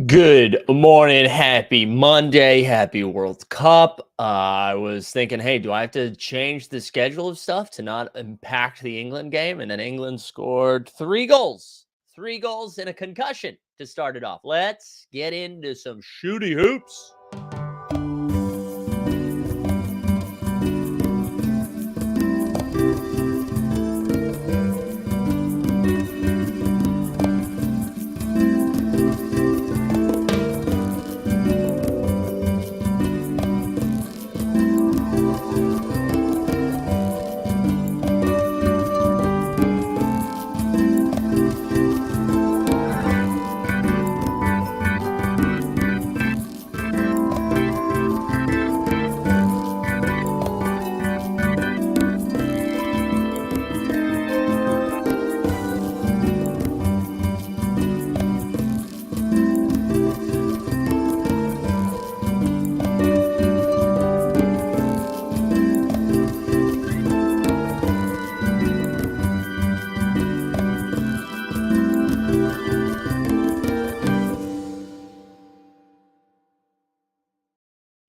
Good morning. Happy Monday. Happy World Cup. I was thinking, hey, do I have to change the schedule of stuff to not impact the England game? And then England scored three goals and a concussion to start it off. Let's get into some shooty hoops.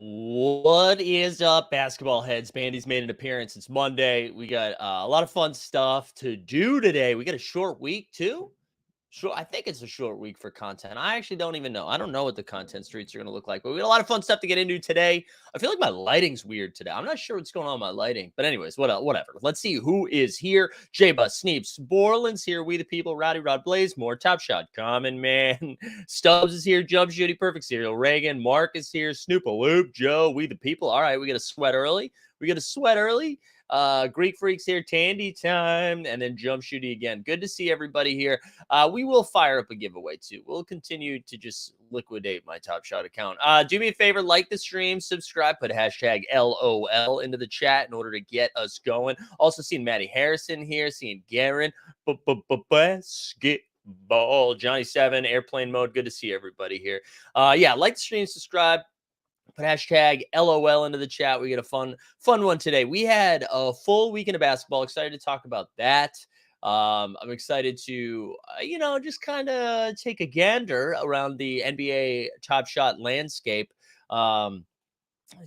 What is up, basketball heads? Bandy's made an appearance. It's Monday. We got a lot of fun stuff to do today. We got a short week, too. Sure, I think it's a short week for content. I actually don't even know. I don't know what the content streets are going to look like, but we got a lot of fun stuff to get into today. I feel like my lighting's weird today. I'm not sure what's going on with my lighting, but anyways, whatever. Let's see who is here. J-Bus, Sneeps, Borland's here. We the people, Rowdy Rod Blaze, more Top Shot, Common Man, Stubbs is here, Jump Shooty, Perfect Serial, Reagan, Mark is here, Snoop a Loop, Joe, we the people. All right, we got to sweat early. Greek Freaks here, Tandy time, and then Jump Shooty again. Good to see everybody here. We will fire up a giveaway too. We'll continue to just liquidate my Top Shot account. Do me a favor, like the stream, subscribe, put hashtag LOL into the chat in order to get us going. Also seeing Maddie Harrison here, seeing Garen, basketball, Johnny 7, airplane mode. Good to see everybody here. Yeah, like the stream, subscribe. Put hashtag LOL into the chat. We get a fun one today. We had a full weekend of basketball. Excited to talk about that. I'm excited to, just kind of take a gander around the NBA Top Shot landscape.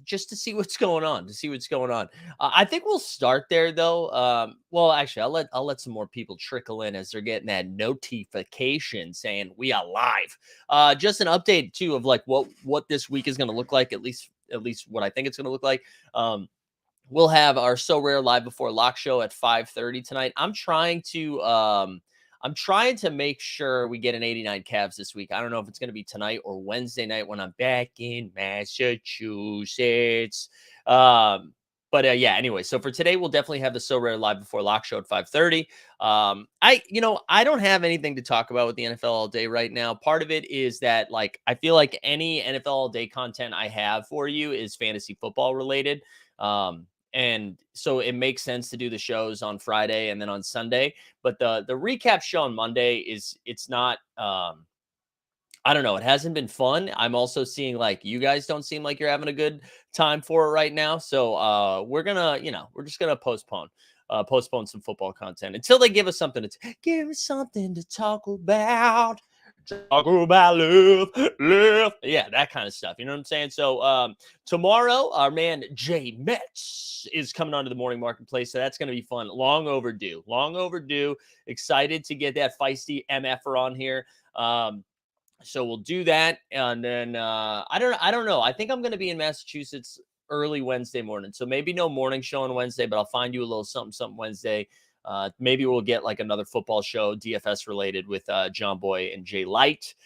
Just to see what's going on. I think we'll start there though. Well, actually, I'll let some more people trickle in as they're getting that notification saying we are live. Just an update too of like what this week is going to look like. At least what I think it's going to look like. We'll have our SoRare live before lock show at 5:30 tonight. I'm trying to make sure we get an 89 Cavs this week. I don't know if it's going to be tonight or Wednesday night when I'm back in Massachusetts. Yeah, anyway, so for today, we'll definitely have the SoRare live before lock show at 5:30. I don't have anything to talk about with the NFL all day right now. Part of it is that like I feel like any NFL all day content I have for you is fantasy football related. And so it makes sense to do the shows on Friday and then on Sunday. But the recap show on Monday it's not I don't know. It hasn't been fun. I'm also seeing like you guys don't seem like you're having a good time for it right now. So we're just gonna postpone some football content until they give us something to talk about. Talk about love. Yeah, that kind of stuff. You know what I'm saying? So tomorrow, our man Jay Metz is coming onto the morning marketplace. So that's going to be fun. Long overdue. Excited to get that feisty MFer on here. So we'll do that. And then I don't know. I think I'm going to be in Massachusetts early Wednesday morning. So maybe no morning show on Wednesday, but I'll find you a little something Wednesday. Maybe we'll get like another football show, DFS related with John Boy and Jay Light.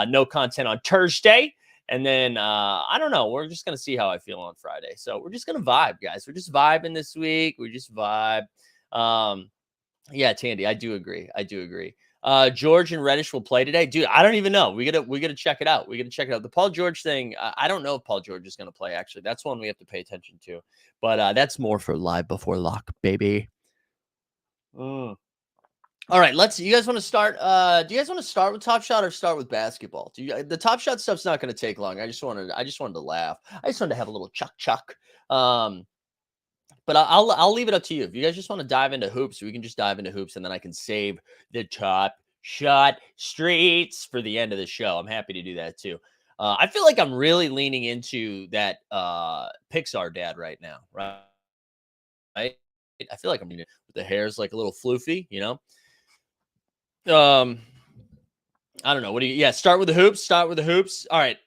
No content on Thursday. And then I don't know. We're just going to see how I feel on Friday. So we're just going to vibe, guys. We're just vibing this week. We just vibe. Yeah, Tandy, I do agree. George and Reddish will play today. Dude, I don't even know. We gotta check it out. The Paul George thing. I don't know if Paul George is going to play, actually. That's one we have to pay attention to. But that's more for live before lock, baby. All right, you guys want to start? Do you guys want to start with Top Shot or start with basketball? The Top Shot stuff's not going to take long. I just wanted to laugh. I just wanted to have a little chuck. But I'll leave it up to you. If you guys just want to dive into hoops, we can just dive into hoops, and then I can save the Top shot streets for the end of the show. I'm happy to do that too. I feel like I'm really leaning into that Pixar dad right now, right? I feel like I'm with the hair's like a little floofy, you know. Um, I don't know. What do you? Yeah, start with the hoops. Start with the hoops. All right.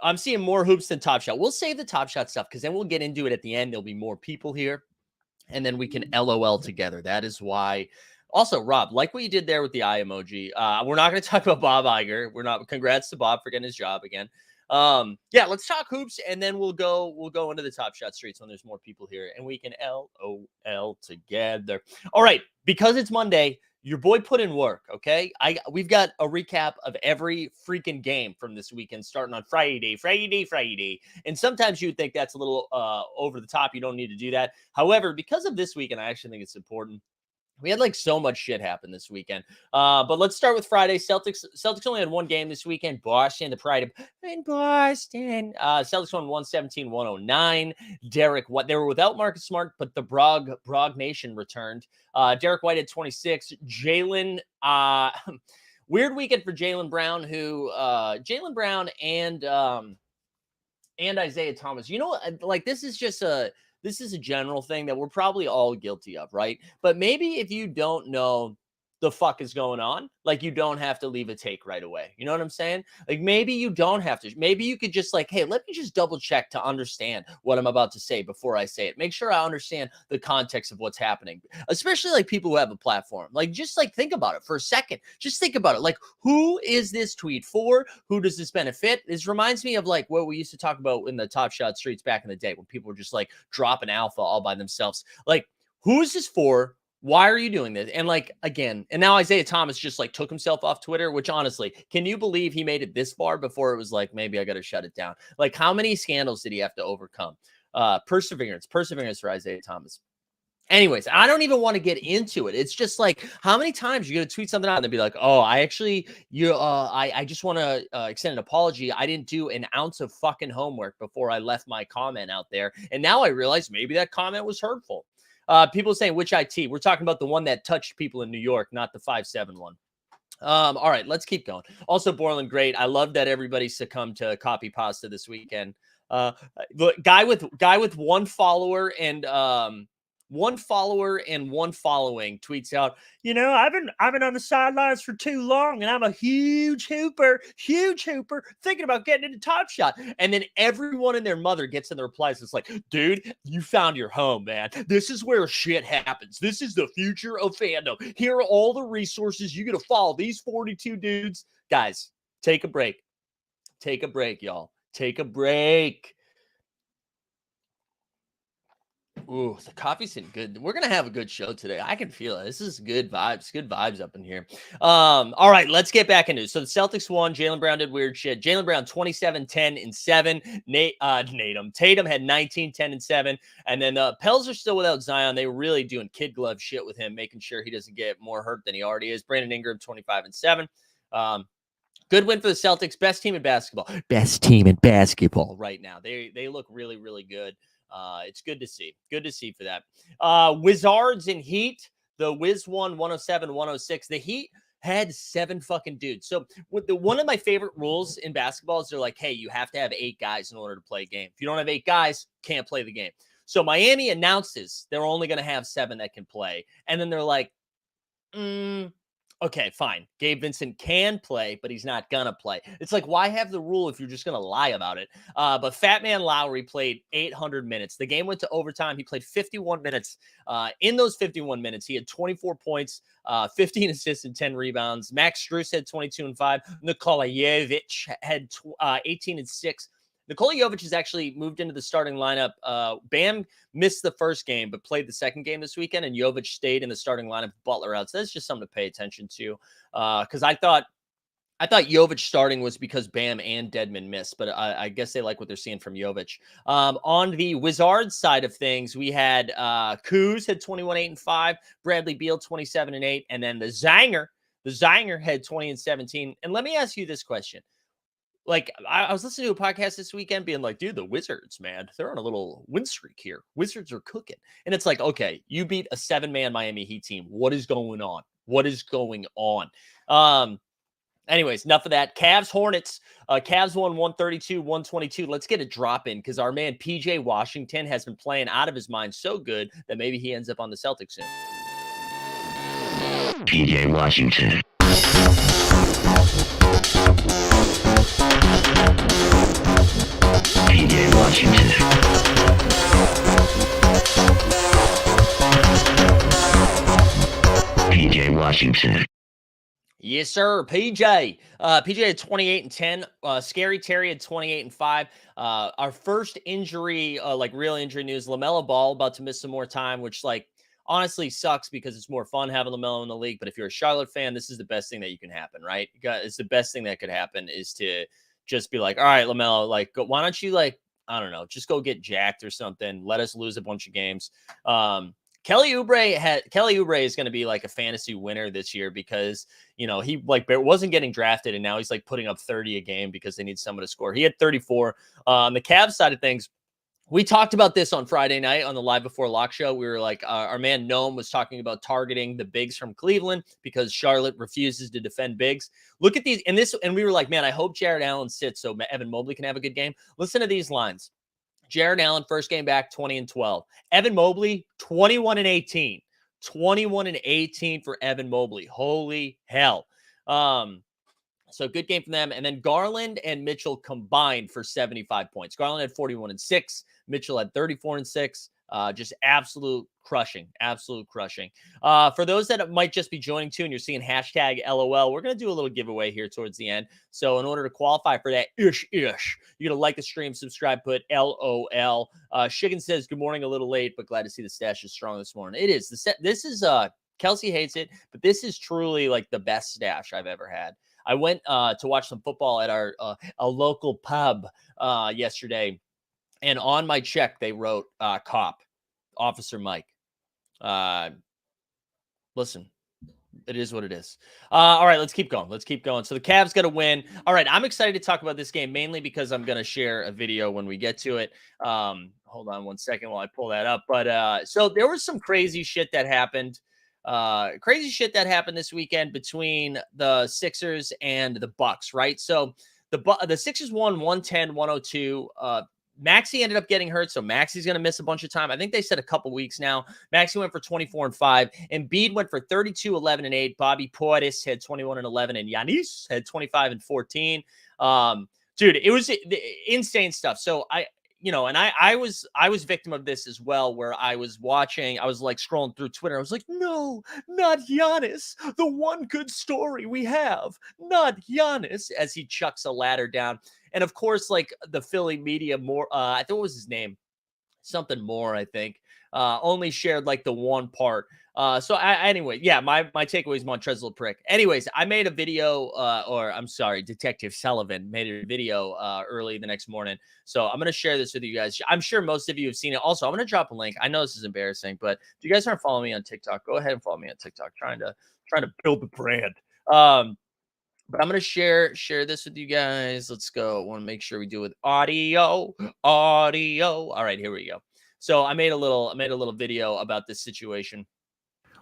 I'm seeing more hoops than Top Shot. We'll save the Top Shot stuff because then we'll get into it at the end. There'll be more people here, and then we can LOL together. That is why. Also, Rob, like what you did there with the eye emoji. We're not going to talk about Bob Iger. We're not. Congrats to Bob for getting his job again. Yeah, let's talk hoops, and then we'll go into the Top Shot streets when there's more people here, and we can LOL together. All right, because it's Monday. Your boy put in work, okay? We've got a recap of every freaking game from this weekend, starting on Friday. And sometimes you'd think that's a little over the top. You don't need to do that. However, because of this weekend, I actually think it's important. We had like so much shit happen this weekend. But let's start with Friday. Celtics only had one game this weekend. Boston, the pride of in Boston. Celtics won 117-109. Derek, what they were without Marcus Smart, but the Brog Nation returned. Derek White had 26. Jaylen, weird weekend for Jaylen Brown, who Jaylen Brown and Isaiah Thomas. You know, like this is a general thing that we're probably all guilty of, right? But maybe if you don't know the fuck is going on, like you don't have to leave a take right away. You know what I'm saying? Like maybe you don't have to. Maybe you could just like, hey, let me just double check to understand what I'm about to say before I say it. Make sure I understand the context of what's happening, especially like people who have a platform. Like just like think about it for a second. Just think about it. Like who is this tweet for? Who does this benefit? This reminds me of like what we used to talk about in the Top Shot streets back in the day when people were just like dropping alpha all by themselves. Like who is this for? Why are you doing this? And like, again, and now Isaiah Thomas just like took himself off Twitter, which honestly, can you believe he made it this far before it was like, maybe I got to shut it down? Like how many scandals did he have to overcome? Perseverance for Isaiah Thomas. Anyways, I don't even want to get into it. It's just like how many times you're gonna tweet something out and then be like, "Oh, I just want to extend an apology. I didn't do an ounce of fucking homework before I left my comment out there, and now I realize maybe that comment was hurtful." People saying which IT? We're talking about the one that touched people in New York, not the 5'7" one. All right, let's keep going. Also, Borland, great. I love that everybody succumbed to copy pasta this weekend. The guy with one follower and one following tweets out, you know, I've been on the sidelines for too long, and I'm a huge hooper, thinking about getting into Top Shot. And then everyone and their mother gets in the replies. It's like, dude, you found your home, man. This is where shit happens. This is the future of fandom. Here are all the resources. You got to follow these 42 dudes. Guys, take a break. Take a break, y'all. Take a break. Ooh, the coffee's hitting good. We're gonna have a good show today. I can feel it. This is good vibes up in here. All right, let's get back into it. So the Celtics won. Jaylen Brown did weird shit. Jaylen Brown 27, 10, and 7. Tatum had 19, 10, and 7. And then the Pels are still without Zion. They were really doing kid glove shit with him, making sure he doesn't get more hurt than he already is. Brandon Ingram, 25 and 7. Good win for the Celtics. Best team in basketball. Best team in basketball right now. They look really, really good. It's good to see. Good to see for that. Wizards and Heat. The Wiz won 107-106. The Heat had 7 fucking dudes. So one of my favorite rules in basketball is they're like, hey, you have to have 8 guys in order to play a game. If you don't have 8 guys, can't play the game. So Miami announces they're only going to have 7 that can play. And then they're like, okay, fine. Gabe Vincent can play, but he's not going to play. It's like, why have the rule if you're just going to lie about it? But Fat Man Lowry played 800 minutes. The game went to overtime. He played 51 minutes. In those 51 minutes, he had 24 points, 15 assists, and 10 rebounds. Max Strus had 22 and 5. Nikola Jovic had 18 and 6. Nikola Jovic has actually moved into the starting lineup. Bam missed the first game, but played the second game this weekend, and Jovic stayed in the starting lineup. Butler out. So that's just something to pay attention to. Because I thought Jovic starting was because Bam and Dedmon missed, but I guess they like what they're seeing from Jovic. On the Wizards side of things, we had Kuz had 21, 8, and 5. Bradley Beal 27 and 8, and then the Zanger had 20 and 17. And let me ask you this question. Like, I was listening to a podcast this weekend being like, dude, the Wizards, man, they're on a little win streak here. Wizards are cooking. And it's like, okay, you beat a 7-man Miami Heat team. What is going on? What is going on? Anyways, enough of that. Cavs, Hornets. Cavs won 132-122. Let's get a drop in because our man PJ Washington has been playing out of his mind so good that maybe he ends up on the Celtics soon. PJ Washington. PJ Washington. PJ Washington. Yes, sir. PJ. PJ had 28 and 10. Scary Terry had 28 and 5. Our first injury, like real injury news, LaMelo Ball about to miss some more time, which like honestly sucks because it's more fun having LaMelo in the league. But if you're a Charlotte fan, this is the best thing that you can happen, right? It's the best thing that could happen is to just be like, all right, LaMelo, like, why don't you like, I don't know, just go get jacked or something. Let us lose a bunch of games. Kelly Oubre is going to be like a fantasy winner this year because, you know, he like wasn't getting drafted and now he's like putting up 30 a game because they need someone to score. He had 34. On the Cavs side of things, we talked about this on Friday night on the Live Before Lock show. We were like, our man Noam was talking about targeting the bigs from Cleveland because Charlotte refuses to defend bigs. Look at these. And we were like, man, I hope Jared Allen sits so Evan Mobley can have a good game. Listen to these lines. Jared Allen, first game back, 20 and 12. Evan Mobley, 21 and 18. 21 and 18 for Evan Mobley. Holy hell. So good game from them. And then Garland and Mitchell combined for 75 points. Garland had 41 and 6. Mitchell had 34 and 6. Just absolute crushing. For those that might just be joining too and you're seeing hashtag LOL, we're going to do a little giveaway here towards the end. So in order to qualify for that you're going to like the stream, subscribe, put LOL. Shiggin says, good morning, a little late, but glad to see the stash is strong this morning. It is. This is, Kelsey hates it, but this is truly like the best stash I've ever had. I went to watch some football at our a local pub yesterday. And on my check, they wrote cop, Officer Mike. Listen, it is what it is. All right, let's keep going. So the Cavs got to win. All right, I'm excited to talk about this game, mainly because I'm going to share a video when we get to it. Hold on one second while I pull that up. But so there was some crazy shit that happened. This weekend between the Sixers and the Bucks, right? So the Sixers won 110-102. Maxey ended up getting hurt, so Maxey's going to miss a bunch of time. I think they said a couple weeks now. Maxey went for 24 and 5. Embiid went for 32, 11 and 8. Bobby Portis had 21 and 11, and Giannis had 25 and 14. Dude, it was insane stuff. So I was victim of this as well, where I was like scrolling through Twitter. I was like, no, not Giannis. The one good story we have, not Giannis, as he chucks a ladder down. And of course, like the Philly media I think what was his name? Something more, I think. Only shared like the one part. Anyway, yeah, my takeaway is Montrezl a prick. Anyways, I made a video, Detective Sullivan made a video early the next morning. So I'm going to share this with you guys. I'm sure most of you have seen it. Also, I'm going to drop a link. I know this is embarrassing, but if you guys aren't following me on TikTok, go ahead and follow me on TikTok. Trying to build the brand. But I'm going to share this with you guys. Let's go. I want to make sure we do it with audio. All right, here we go. So I made a little video about this situation.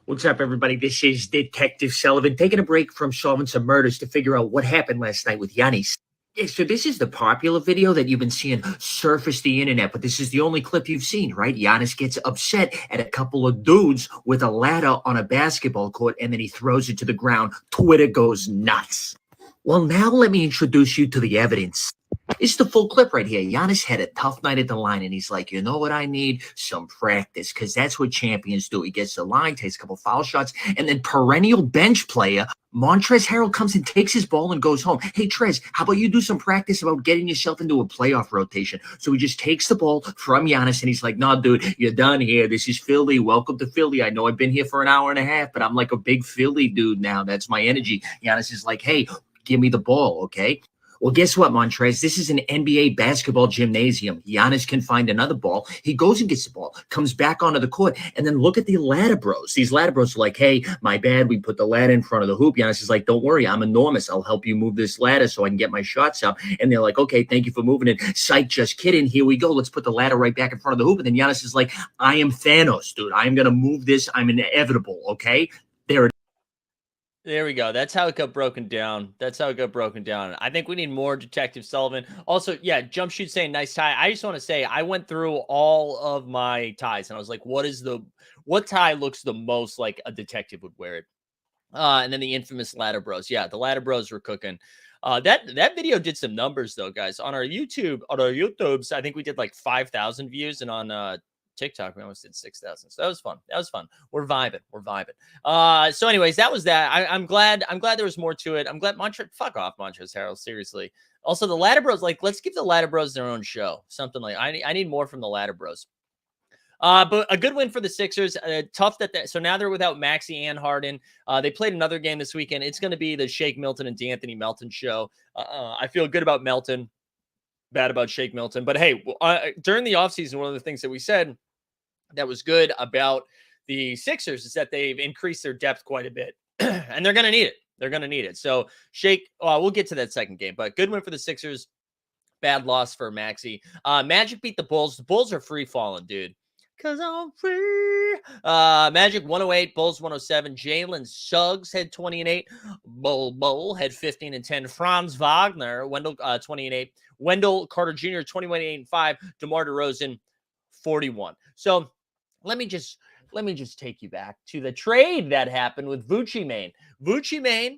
What's up, everybody? This is Detective Sullivan taking a break from solving some murders to figure out what happened last night with Giannis. Yeah, so this is the popular video that you've been seeing surface the internet, but this is the only clip you've seen, right? Giannis gets upset at a couple of dudes with a ladder on a basketball court, and then he throws it to the ground. Twitter goes nuts. Well, now let me introduce you to the evidence. It's the full clip right here. Giannis had a tough night at the line, and he's like, you know what I need? Some practice, because that's what champions do. He gets the line, takes a couple foul shots, and then perennial bench player Montrezl Harrell comes and takes his ball and goes home. Hey, Trez, how about you do some practice about getting yourself into a playoff rotation? So he just takes the ball from Giannis, and he's like, no, dude, you're done here. This is Philly. Welcome to Philly. I know I've been here for an hour and a half, but I'm like a big Philly dude now. That's my energy. Giannis is like, hey, give me the ball, okay? Well, guess what, Montrez? This is an NBA basketball gymnasium. Giannis can find another ball. He goes and gets the ball, comes back onto the court, and then look at the ladder bros. These ladder bros are like, hey, my bad. We put the ladder in front of the hoop. Giannis is like, don't worry. I'm enormous. I'll help you move this ladder so I can get my shots up. And they're like, okay, thank you for moving it. Psych, just kidding. Here we go. Let's put the ladder right back in front of the hoop. And then Giannis is like, I am Thanos, dude. I'm going to move this. I'm inevitable, okay? There it is. There we go. That's how it got broken down. That's how it got broken down. I think we need more Detective Sullivan. Also, yeah, Jump Shoot saying nice tie. I just want to say I went through all of my ties and I was like, what tie looks the most like a detective would wear it? And then the infamous Ladder Bros. Yeah, the Ladder Bros were cooking. That video did some numbers though, guys. On our YouTubes, I think we did like 5,000 views, and on TikTok we almost did 6,000. So that was fun. That was fun. We're vibing. We're vibing. So, anyways, that was that. I'm glad. I'm glad there was more to it. I'm glad fuck off, Montrezl Harrell. Seriously. Also, the Ladder Bros. Like, let's give the Ladder Bros their own show. Something like I need more from the Ladder Bros. But a good win for the Sixers. Tough so now they're without Maxey and Harden. They played another game this weekend. It's going to be the Shake Milton and D'Anthony Melton show. I feel good about Melton, bad about Shake Milton. But hey, during the offseason, one of the things that we said that was good about the Sixers is that they've increased their depth quite a bit, and they're going to need it. They're going to need it. So Shake, we'll get to that second game, but good win for the Sixers. Bad loss for Maxey. Magic beat the Bulls. The Bulls are free falling, dude. Cause I'm free. Magic 108, Bulls 107. Jalen Suggs had 20 and 8. Bull had 15 and 10. Franz Wagner, Wendell 20 and 8. Wendell Carter Jr. 21 8 and 5. DeMar DeRozan 41. So let me just take you back to the trade that happened with Vucci Mane. Vucci Mane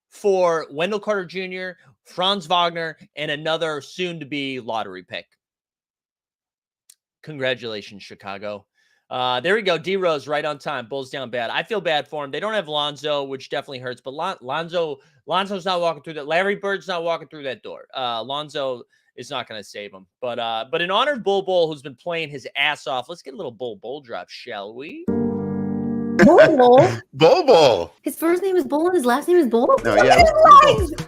for Wendell Carter Jr., Franz Wagner, and another soon-to-be lottery pick. Congratulations, Chicago. There we go. D-Rose right on time. Bulls down bad. I feel bad for him. They don't have Lonzo, which definitely hurts. But Lonzo's not walking through that. Larry Bird's not walking through that door. Lonzo is not going to save him. But in honor of Bull, who's been playing his ass off, let's get a little Bull drop, shall we? Bull? Bobo. His first name is Bull and his last name is Bull? No, Look yeah. at his legs!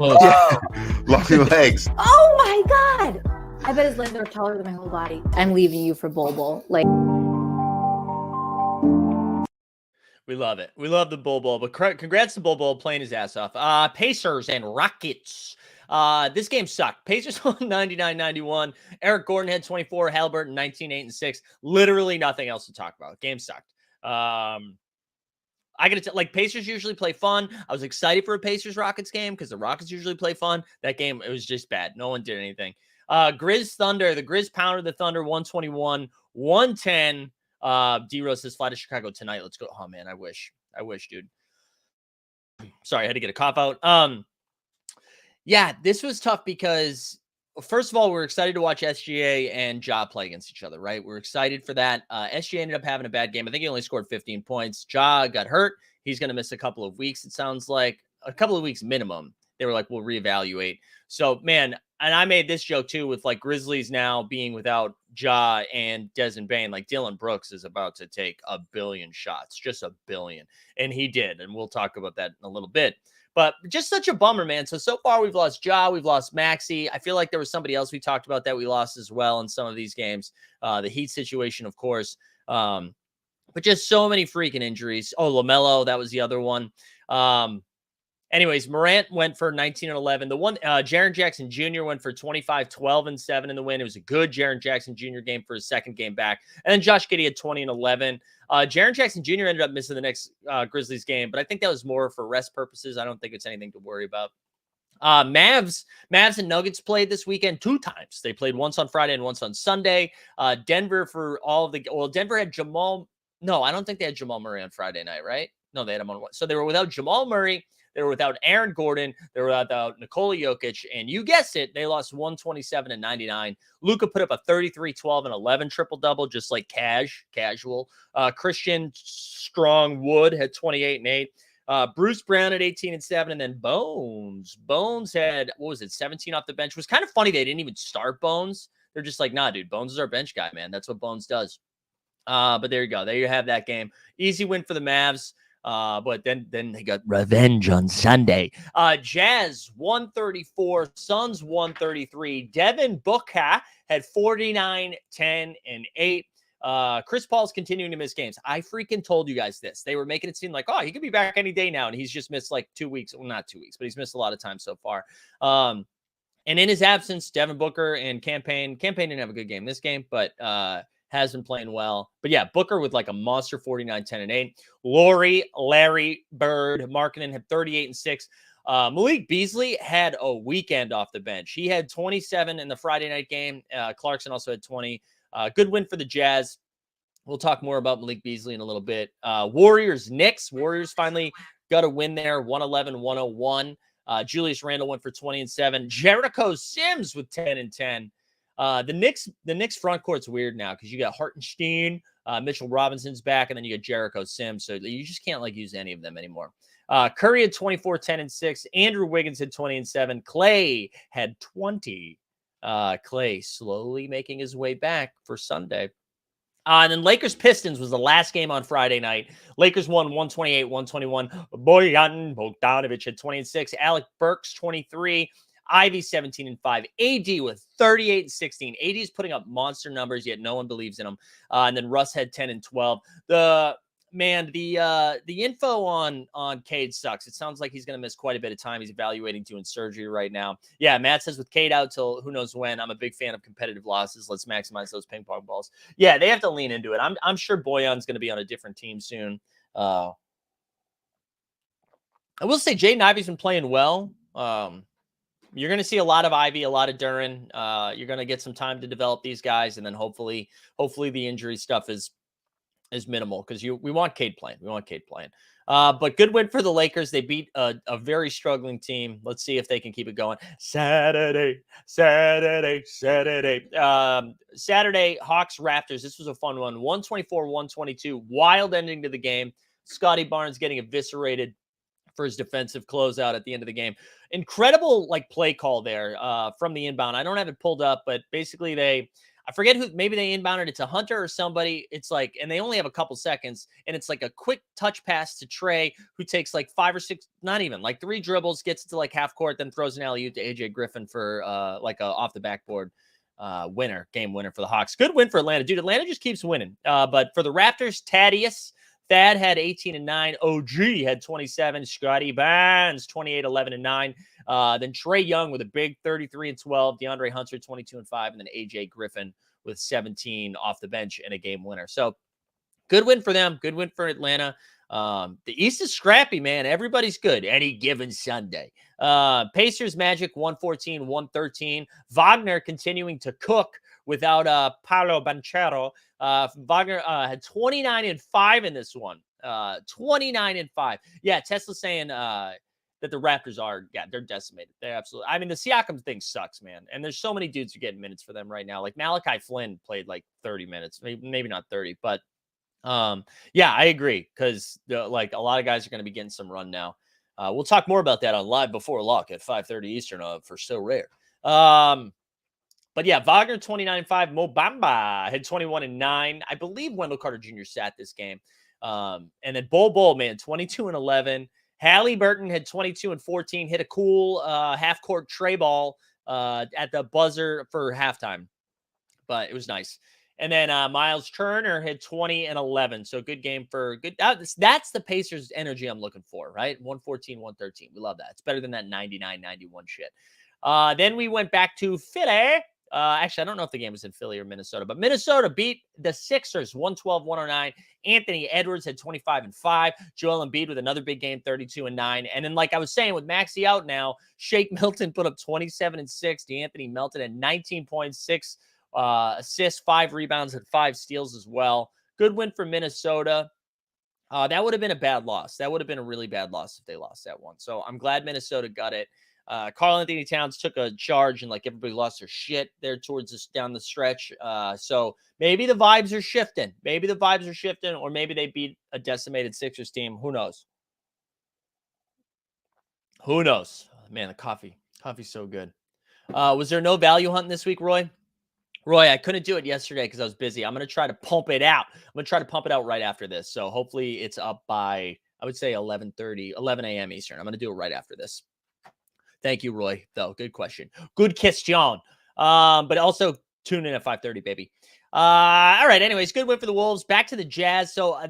Long legs. Oh my god! I bet his legs are taller than my whole body. I'm leaving you for Bull. Like, we love it. We love the Bull. But congrats to Bull playing his ass off. Pacers and Rockets. This game sucked. Pacers won 99-91. Eric Gordon had 24. Halliburton 19, 8, and 6. Literally nothing else to talk about. Game sucked. I gotta like Pacers usually play fun. I was excited for a Pacers Rockets game because the Rockets usually play fun. That game, it was just bad. No one did anything. Grizz Thunder, the Grizz pounded the Thunder 121, 110. D-Rose says fly to Chicago tonight. Let's go. Oh man, I wish, dude. Sorry, I had to get a cough out. Yeah, this was tough because first of all, we're excited to watch SGA and Ja play against each other, right? We're excited for that. SGA ended up having a bad game. I think he only scored 15 points. Ja got hurt. He's going to miss a couple of weeks. It sounds like a couple of weeks minimum. They were like, we'll reevaluate. So, man, and I made this joke too with like Grizzlies now being without Ja and Desmond Bane. Like Dylan Brooks is about to take 1 billion shots, just 1 billion. And he did. And we'll talk about that in a little bit. But just such a bummer, man. So far we've lost Ja, we've lost Maxey. I feel like there was somebody else we talked about that we lost as well in some of these games. The Heat situation, of course. But just so many freaking injuries. Oh, LaMelo, that was the other one. Anyways, Morant went for 19 and 11. The one, Jaren Jackson Jr. went for 25, 12 and 7 in the win. It was a good Jaren Jackson Jr. game for his second game back. And then Josh Giddey had 20 and 11. Jaren Jackson Jr. ended up missing the next Grizzlies game, but I think that was more for rest purposes. I don't think it's anything to worry about. Mavs and Nuggets played this weekend 2 times. They played once on Friday and once on Sunday. Denver Denver had Jamal. No, I don't think they had Jamal Murray on Friday night, right? No, they had him on one. So they were without Jamal Murray. They were without Aaron Gordon. They were without Nikola Jokic. And you guessed it, they lost 127-99. Luka put up a 33, 12, and 11 triple-double, just like casual. Christian Strong Wood had 28 and 8. Bruce Brown at 18 and 7. And then Bones. Bones had, 17 off the bench. It was kind of funny they didn't even start Bones. They're just like, nah, dude, Bones is our bench guy, man. That's what Bones does. But there you go. There you have that game. Easy win for the Mavs. But then they got revenge on Sunday. Jazz 134, Suns 133. Devin Booker had 49, 10, and 8. Chris Paul's continuing to miss games. I freaking told you guys this. They were making it seem like, oh, he could be back any day now, and he's just missed like 2 weeks. Well, not 2 weeks, but he's missed a lot of time so far. And in his absence, Devin Booker and Campaign didn't have a good game this game, but has been playing well. But yeah, Booker with like a monster 49, 10, and 8. Larry Bird, Markkinen had 38 and 6. Malik Beasley had a weekend off the bench. He had 27 in the Friday night game. Clarkson also had 20. Good win for the Jazz. We'll talk more about Malik Beasley in a little bit. Knicks. Warriors finally got a win there, 111-101. Julius Randle went for 20 and 7. Jericho Sims with 10 and 10. The Knicks front court's weird now because you got Hartenstein, Mitchell Robinson's back, and then you got Jericho Sims. So you just can't use any of them anymore. Curry had 24, 10 and 6. Andrew Wiggins had 20 and 7. Clay had 20. Clay slowly making his way back for Sunday. And then Lakers Pistons was the last game on Friday night. Lakers won 128-121. Bojan Bogdanovic had 20 and 6. Alec Burks 23. Ivy 17 and 5. AD with 38 and 16. AD is putting up monster numbers, yet no one believes in him. And then Russ had 10 and 12. The info on Cade sucks. It sounds like he's going to miss quite a bit of time. He's evaluating doing surgery right now. Yeah, Matt says with Cade out till who knows when. I'm a big fan of competitive losses. Let's maximize those ping pong balls. Yeah, they have to lean into it. I'm sure Bojan's going to be on a different team soon. I will say Jaden Ivey's been playing well. You're going to see a lot of Ivy, a lot of Duren. You're going to get some time to develop these guys, and then hopefully the injury stuff is minimal because we want Cade playing. But good win for the Lakers. They beat a very struggling team. Let's see if they can keep it going. Saturday. Hawks Raptors. This was a fun one. 124-122. Wild ending to the game. Scotty Barnes getting eviscerated for his defensive closeout at the end of the game. Incredible play call there from the inbound. I don't have it pulled up, but basically I forget who, maybe they inbounded it to Hunter or somebody. It's and they only have a couple seconds, and it's a quick touch pass to Trey, who takes 5 or 6, not even, 3 dribbles, gets it to half court, then throws an alley-oop to AJ Griffin for a off the backboard game winner for the Hawks. Good win for Atlanta. Dude, Atlanta just keeps winning. But for the Raptors, Thad had 18 and 9. OG had 27. Scotty Barnes, 28, 11 and 9. Then Trey Young with a big 33 and 12. DeAndre Hunter, 22 and 5. And then AJ Griffin with 17 off the bench and a game winner. So good win for them. Good win for Atlanta. The East is scrappy, man. Everybody's good any given Sunday. Pacers Magic 114-113. Wagner continuing to cook without Paolo Banchero. Wagner had 29 and 5 in this one. 29 and 5. Yeah, Tesla saying that the Raptors they're decimated. They're absolutely. I mean, the Siakam thing sucks, man. And there's so many dudes who get minutes for them right now. Malachi Flynn played 30 minutes, maybe not 30, but yeah, I agree because a lot of guys are going to be getting some run now. We'll talk more about that on Live Before Lock at 5:30 Eastern for SoRare. But yeah, Wagner 29-5. Mo Bamba had 21 and 9. I believe Wendell Carter Jr. sat this game. And then Bol, man, 22 and 11. Halliburton had 22 and 14. Hit a cool half court tray ball at the buzzer for halftime, but it was nice. And then Miles Turner had 20 and 11. So good game for good. That's the Pacers energy I'm looking for, right? 114-113. We love that. It's better than that 99-91 shit. Then we went back to Philly. Actually, I don't know if the game was in Philly or Minnesota, but Minnesota beat the Sixers 112-109. Anthony Edwards had 25 and 5. Joel Embiid with another big game, 32 and 9. And then, I was saying, with Maxey out now, Shake Milton put up 27 and 6. DeAnthony Melton at 19.6 assists, 5 rebounds, and 5 steals as well. Good win for Minnesota. That would have been a bad loss. That would have been a really bad loss if they lost that one. So I'm glad Minnesota got it. Karl Anthony Towns took a charge and everybody lost their shit there towards this down the stretch. So maybe the vibes are shifting. Or maybe they beat a decimated Sixers team. Who knows? Man, the coffee's so good. Was there no value hunting this week, Roy? I couldn't do it yesterday because I was busy. I'm going to try to pump it out. Right after this. So hopefully it's up by, I would say 11 a.m. Eastern. I'm going to do it right after this. Thank you, Roy, though. Good question. Good question. But also tune in at 5:30, baby. All right. Anyways, good win for the Wolves. Back to the Jazz. So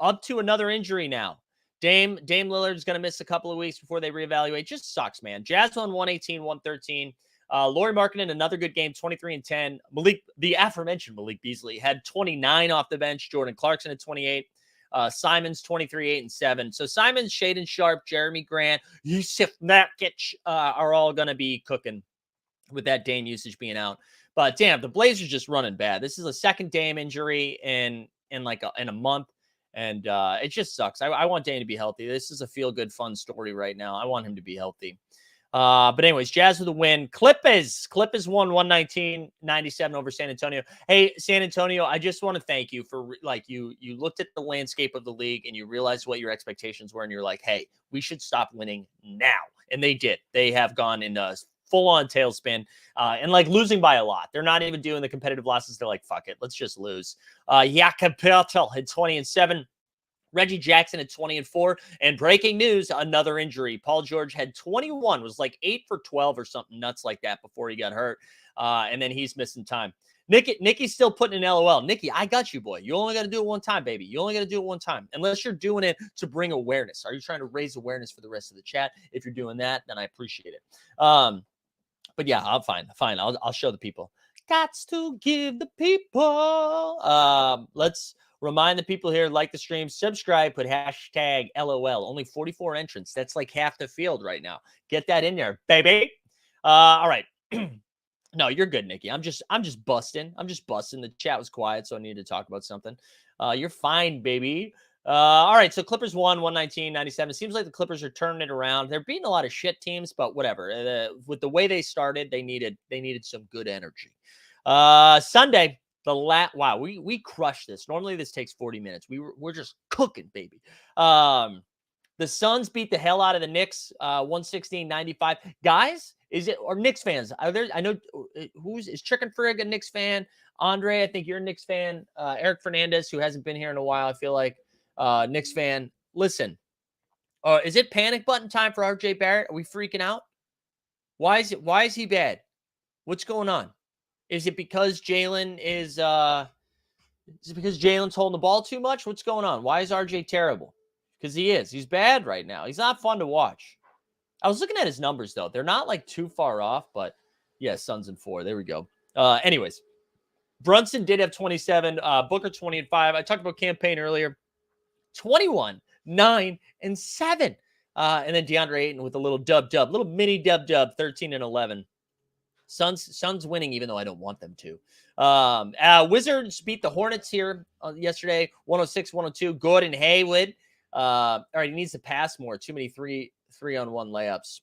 up to another injury now. Dame Lillard's going to miss a couple of weeks before they reevaluate. Just sucks, man. Jazz won 118-113. Laurie Markkinen, another good game, 23 and 10. The aforementioned Malik Beasley had 29 off the bench. Jordan Clarkson had 28. Simons 23, 8 and 7. So Simons, Shaden Sharp, Jeremy Grant, Yusuf Nurkic are all going to be cooking with that Dame usage being out. But damn, the Blazers just running bad. This is a second Dame injury in a month. And it just sucks. I want Dame to be healthy. This is a feel-good, fun story right now. I want him to be healthy. But anyways, Jazz with a win. Clippers won 119-97 over San Antonio. Hey, San Antonio, I just want to thank you for you looked at the landscape of the league and you realized what your expectations were. And you're like, hey, we should stop winning now. And they did. They have gone in a full-on tailspin and losing by a lot. They're not even doing the competitive losses. They're like, fuck it, let's just lose. Jakob Poeltl had 20 and 7. Reggie Jackson had 20 and 4. And breaking news, another injury. Paul George had 21, was 8 for 12 or something nuts like that before he got hurt. And then he's missing time. Nikki's still putting in LOL. Nikki, I got you, boy. You only got to do it one time, baby. You only got to do it one time. Unless you're doing it to bring awareness. Are you trying to raise awareness for the rest of the chat? If you're doing that, then I appreciate it. But yeah, I'm fine. I'll show the people. Gots to give the people. Let's remind the people here, like the stream, subscribe, put hashtag LOL. Only 44 entrants. That's like half the field right now. Get that in there, baby. All right. No, you're good, Nikki. I'm just busting. The chat was quiet, so I needed to talk about something. You're fine, baby. All right, so Clippers won 119-97. Seems like the Clippers are turning it around. They're beating a lot of shit teams, but whatever. With the way they started, they needed some good energy. Sunday, wow, we crushed this. Normally this takes 40 minutes. We're just cooking, baby. The Suns beat the hell out of the Knicks, 116-95. Guys, or Knicks fans? I know is Chicken Frig a Knicks fan? Andre, I think you're a Knicks fan. Eric Fernandez, who hasn't been here in a while, I feel like Knicks fan. Listen, is it panic button time for RJ Barrett? Are we freaking out? Why is he bad? What's going on? Is it because Jalen is it because Jalen's holding the ball too much? What's going on? Why is RJ terrible? Because he is. He's bad right now. He's not fun to watch. I was looking at his numbers, though. They're not too far off, but yeah, Suns in 4. There we go. Anyways, Brunson did have 27. Booker 20 and 5. I talked about campaign earlier. 21, 9, and 7. And then DeAndre Ayton with a little little mini dub, 13 and 11. Suns winning, even though I don't want them to. Wizards beat the Hornets here yesterday, 106-102. Gordon Hayward. All right, he needs to pass more. Too many three-on-one layups.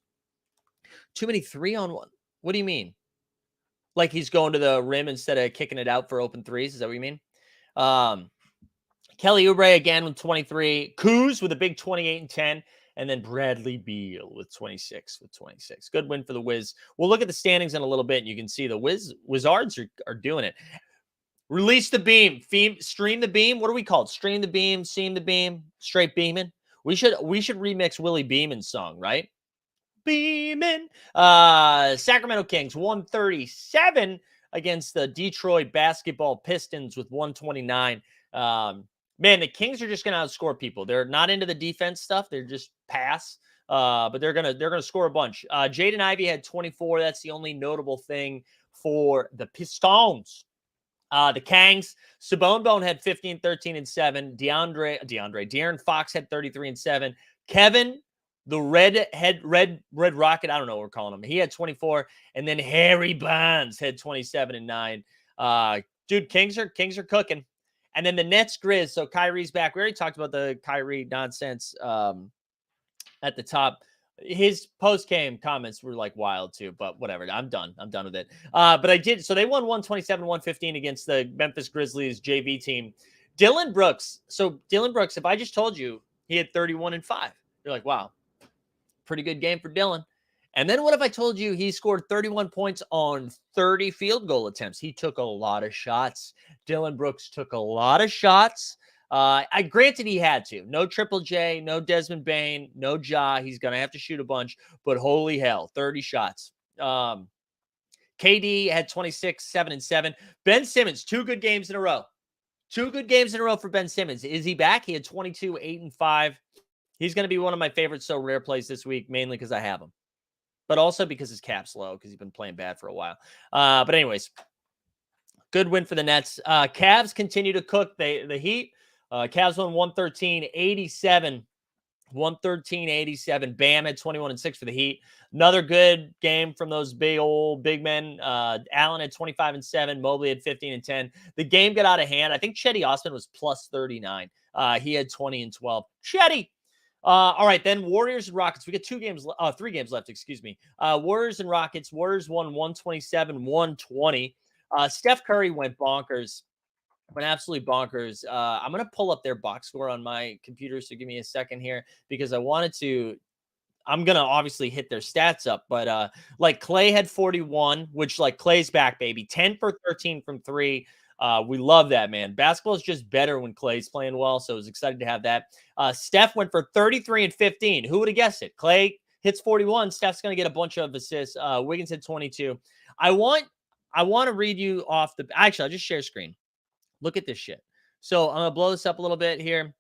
Too many 3-on-1. What do you mean? Like he's going to the rim instead of kicking it out for open threes? Is that what you mean? Kelly Oubre again with 23. Kuz with a big 28 and 10. And then Bradley Beal with 26. Good win for the Wiz. We'll look at the standings in a little bit, and you can see the Wizards are doing it. Release the beam. Stream the beam. What are we called? Stream the beam, seam the beam, straight beaming. We should remix Willie Beeman's song, right? Beeman. Sacramento Kings 137 against the Detroit Basketball Pistons with 129. Man, the Kings are just going to outscore people. They're not into the defense stuff. They're just pass. But they're gonna score a bunch. Jaden Ivey had 24. That's the only notable thing for the Pistons. The Kangs, Sabone had 15, 13, and 7. De'Aaron Fox had 33 and 7. Kevin, the red rocket, I don't know what we're calling him. He had 24. And then Harry Barnes had 27 and 9. Dude, Kings are cooking. And then the Nets Grizz. So Kyrie's back. We already talked about the Kyrie nonsense at the top. His post-game comments were wild too, but whatever. I'm done with it. But I did. So they won 127-115 against the Memphis Grizzlies JV team. Dylan Brooks. So Dylan Brooks, if I just told you he had 31 and 5, you're like, wow, pretty good game for Dylan. And then what if I told you he scored 31 points on 30 field goal attempts? He took a lot of shots. Dylan Brooks took a lot of shots. Granted he had to. No Triple J, no Desmond Bane, no Ja. He's going to have to shoot a bunch, but holy hell, 30 shots. KD had 26, 7 and 7. Ben Simmons, 2 good games in a row. 2 good games in a row for Ben Simmons. Is he back? He had 22, 8 and 5. He's going to be one of my favorite SoRare plays this week, mainly because I have him. but also because his cap's low because he's been playing bad for a while. But anyways, good win for the Nets. Cavs continue to cook the Heat. Cavs won 113-87. 113-87. Bam had 21 and 6 for the Heat. Another good game from those big men. Allen had 25 and 7. Mobley had 15 and 10. The game got out of hand. I think Chetty Osman was plus 39. He had 20 and 12. Chetty. All right, then Warriors and Rockets. We got 3 games left, excuse me. Warriors and Rockets. Warriors won 127-120. Steph Curry went bonkers. Went absolutely bonkers. I'm going to pull up their box score on my computer, so give me a second here because I'm going to obviously hit their stats up, but like Clay had 41, which like Clay's back, baby. 10 for 13 from 3. We love that, man. Basketball is just better when Clay's playing well, so I was excited to have that. Steph went for 33 and 15. Who would have guessed it? Clay hits 41. Steph's going to get a bunch of assists. Wiggins had 22. I want to read you off the – actually, I'll just share screen. Look at this shit. So I'm going to blow this up a little bit here.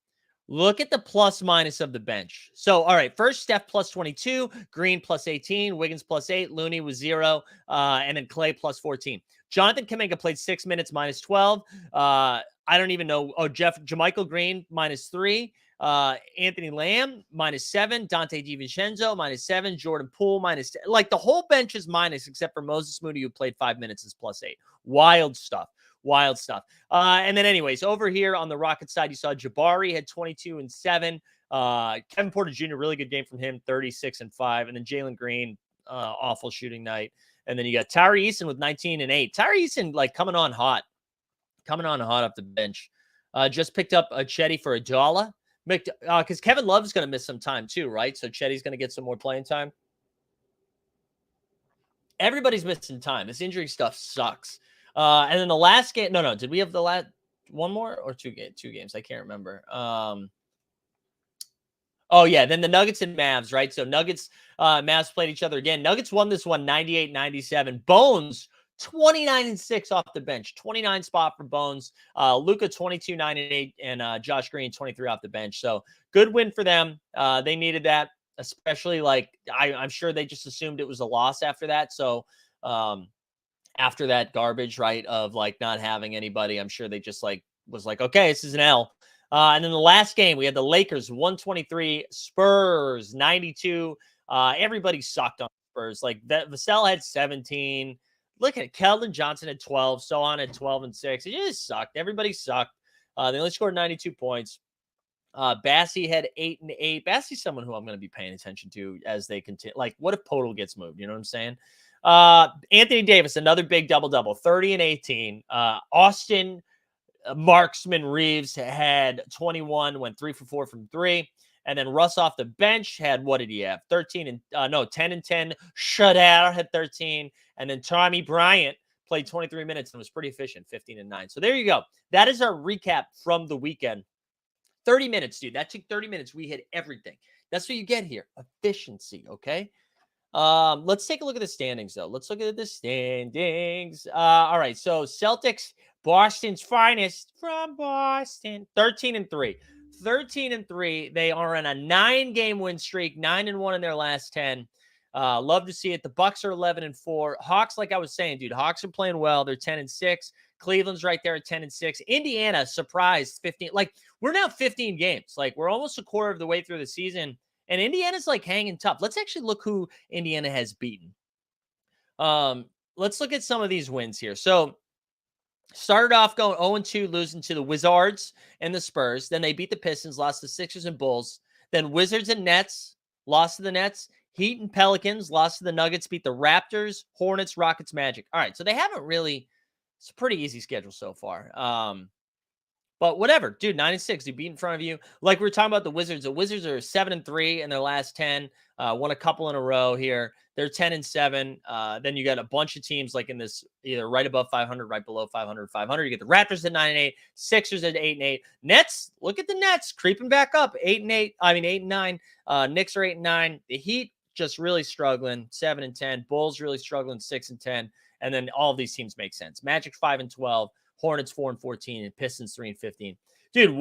Look at the plus minus of the bench. So, all right, first Steph plus 22, Green plus 18, Wiggins plus 8, Looney was 0, and then Clay plus 14. Jonathan Kuminga played 6 minutes minus 12. I don't even know. Oh, JaMychal Green minus 3. Anthony Lamb minus 7. Dante DiVincenzo minus 7. Jordan Poole minus 10. Like the whole bench is minus except for Moses Moody, who played 5 minutes, is plus 8. Wild stuff. Wild stuff. And then anyways, over here on the Rocket side, you saw Jabari had 22 and 7. Kevin Porter Jr., really good game from him, 36 and 5. And then Jalen Green, awful shooting night. And then you got Tyree Eason with 19 and 8. Tyree Eason, like, coming on hot off the bench. Just picked up a Chetty for $1. Because Kevin Love's going to miss some time too, right? So Chetty's going to get some more playing time. Everybody's missing time. This injury stuff sucks. And then the last game, no, did we have the last one more or two games? I can't remember. Oh yeah, then the Nuggets and Mavs, right? So Nuggets, Mavs played each other again. Nuggets won this one 98-97. Bones 29 and 6 off the bench, 29 spot for Bones. Luka 22, 9 and 8, and Josh Green 23 off the bench. So good win for them. They needed that, especially like I'm sure they just assumed it was a loss after that. So after that garbage, right, of like not having anybody, I'm sure they just like was like, okay, this is an L. And then the last game, we had the Lakers 123, Spurs 92. Everybody sucked on Spurs. Like Vassell had 17. Look at it. Keldon Johnson had 12. Sohan had 12 and 6. It just sucked. Everybody sucked. They only scored 92 points. Bassey had 8 and 8. Bassey's someone who I'm going to be paying attention to as they continue. Like, what if Podol gets moved? You know what I'm saying? Anthony Davis, another big double-double, 30 and 18. Austin Marksman Reeves had 21, went 3 for 4 from 3. And then Russ off the bench had, what did he have? 10 and 10. Shudder had 13. And then Tommy Bryant played 23 minutes and was pretty efficient, 15 and 9. So there you go. That is our recap from the weekend. 30 minutes, dude. That took 30 minutes. We hit everything. That's what you get here. Efficiency, okay? Let's take a look at the standings, though. Let's look at the standings. All right, so Celtics, Boston's finest from Boston, 13 and 3. 13 and 3. They are on a 9-game win streak, 9 and 1 in their last 10. Love to see it. The Bucks are 11 and 4. Hawks, like I was saying, dude, Hawks are playing well. They're 10 and 6. Cleveland's right there at 10 and 6. Indiana surprised 15. Like, we're now 15 games. Like, we're almost a quarter of the way through the season. And Indiana's like hanging tough. Let's actually look who Indiana has beaten. Let's look at some of these wins here. So started off going 0-2, losing to the Wizards and the Spurs. Then they beat the Pistons, lost to Sixers and Bulls. Then Wizards and Nets, lost to the Nets. Heat and Pelicans, lost to the Nuggets, beat the Raptors, Hornets, Rockets, Magic. All right, so they haven't really – it's a pretty easy schedule so far. But whatever, dude, 9 and 6, they beat in front of you. Like we were talking about the Wizards are 7 and 3 in their last 10. Won a couple in a row here. They're 10 and 7. Then you got a bunch of teams like in this either right above 500, right below 500, 500. You get the Raptors at 9 and 8, Sixers at 8 and 8. Nets, look at the Nets creeping back up, 8 and 8. I mean 8 and 9. Knicks are 8 and 9. The Heat just really struggling, 7 and 10. Bulls really struggling, 6 and 10. And then all of these teams make sense. Magic 5 and 12. Hornets 4 and 14, and Pistons 3 and 15. Dude,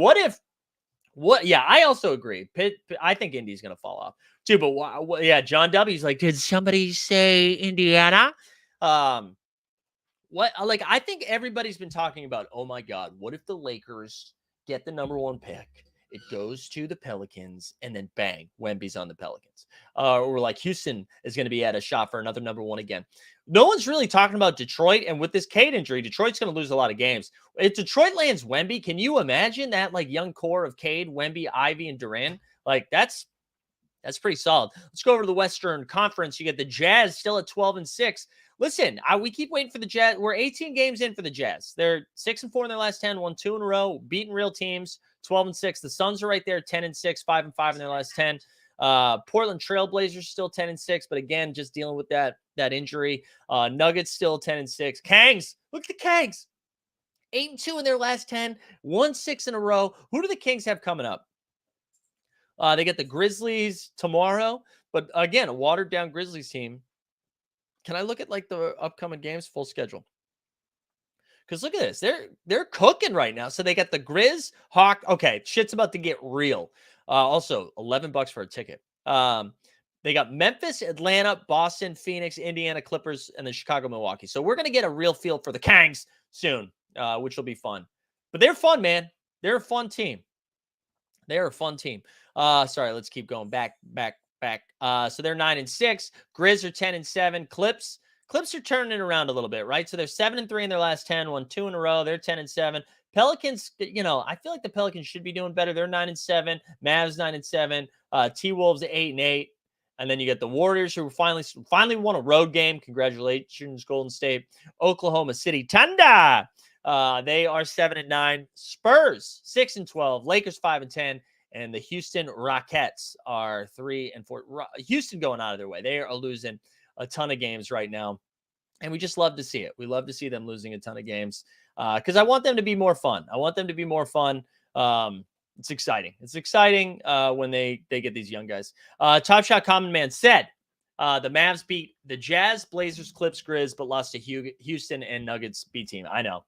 yeah, I also agree. I think Indy's going to fall off. Dude, but yeah, John W's like, did somebody say Indiana? What like I think everybody's been talking about, oh my God, what if the Lakers get the number 1 pick? It goes to the Pelicans, and then bang, Wemby's on the Pelicans. Or like Houston is going to be at a shot for another number 1 again. No one's really talking about Detroit, and with this Cade injury, Detroit's going to lose a lot of games. If Detroit lands Wemby, can you imagine that like young core of Cade, Wemby, Ivy, and Durant? Like that's pretty solid. Let's go over to the Western Conference. You get the Jazz still at 12-6. Listen, we keep waiting for the Jazz. We're 18 games in for the Jazz. They're 6-4 in their last 10, won 2 in a row, beating real teams, 12-6. The Suns are right there, 10-6, 5-5 in their last 10. Portland Trailblazers still 10-6, but again, just dealing with that injury. Nuggets still 10-6. Kangs, look at the Kangs, 8-2 in their last 10, won 6 in a row. Who do the Kings have coming up? They get the Grizzlies tomorrow, but again, a watered down Grizzlies team. Can I look at like the upcoming games, full schedule? Because look at this, they're cooking right now. So they got the Grizz, Hawk. Okay, shit's about to get real. Also, $11 for a ticket. They got Memphis, Atlanta, Boston, Phoenix, Indiana, Clippers, and then Chicago, Milwaukee. So we're gonna get a real feel for the Kangs soon, which will be fun. But they're fun, man. They're a fun team. They're a fun team. Sorry, let's keep going back. So they're 9-6. Grizz are 10-7. Clips are turning it around a little bit, right? So they're 7-3 in their last 10, won 2 in a row. They're 10-7. Pelicans, I feel like the Pelicans should be doing better. They're 9-7. Mavs 9-7. T-Wolves 8-8. And then you get the Warriors, who finally won a road game. Congratulations, Golden State. Oklahoma City Thunder. They are 7-9. Spurs 6-12. Lakers 5-10. And the Houston Rockets are 3-4. Houston going out of their way. They are losing a ton of games right now. And we just love to see it. We love to see them losing a ton of games because I want them to be more fun. It's exciting. It's exciting when they get these young guys. Top Shot Common Man said the Mavs beat the Jazz, Blazers, Clips, Grizz, but lost to Houston and Nuggets B team. I know.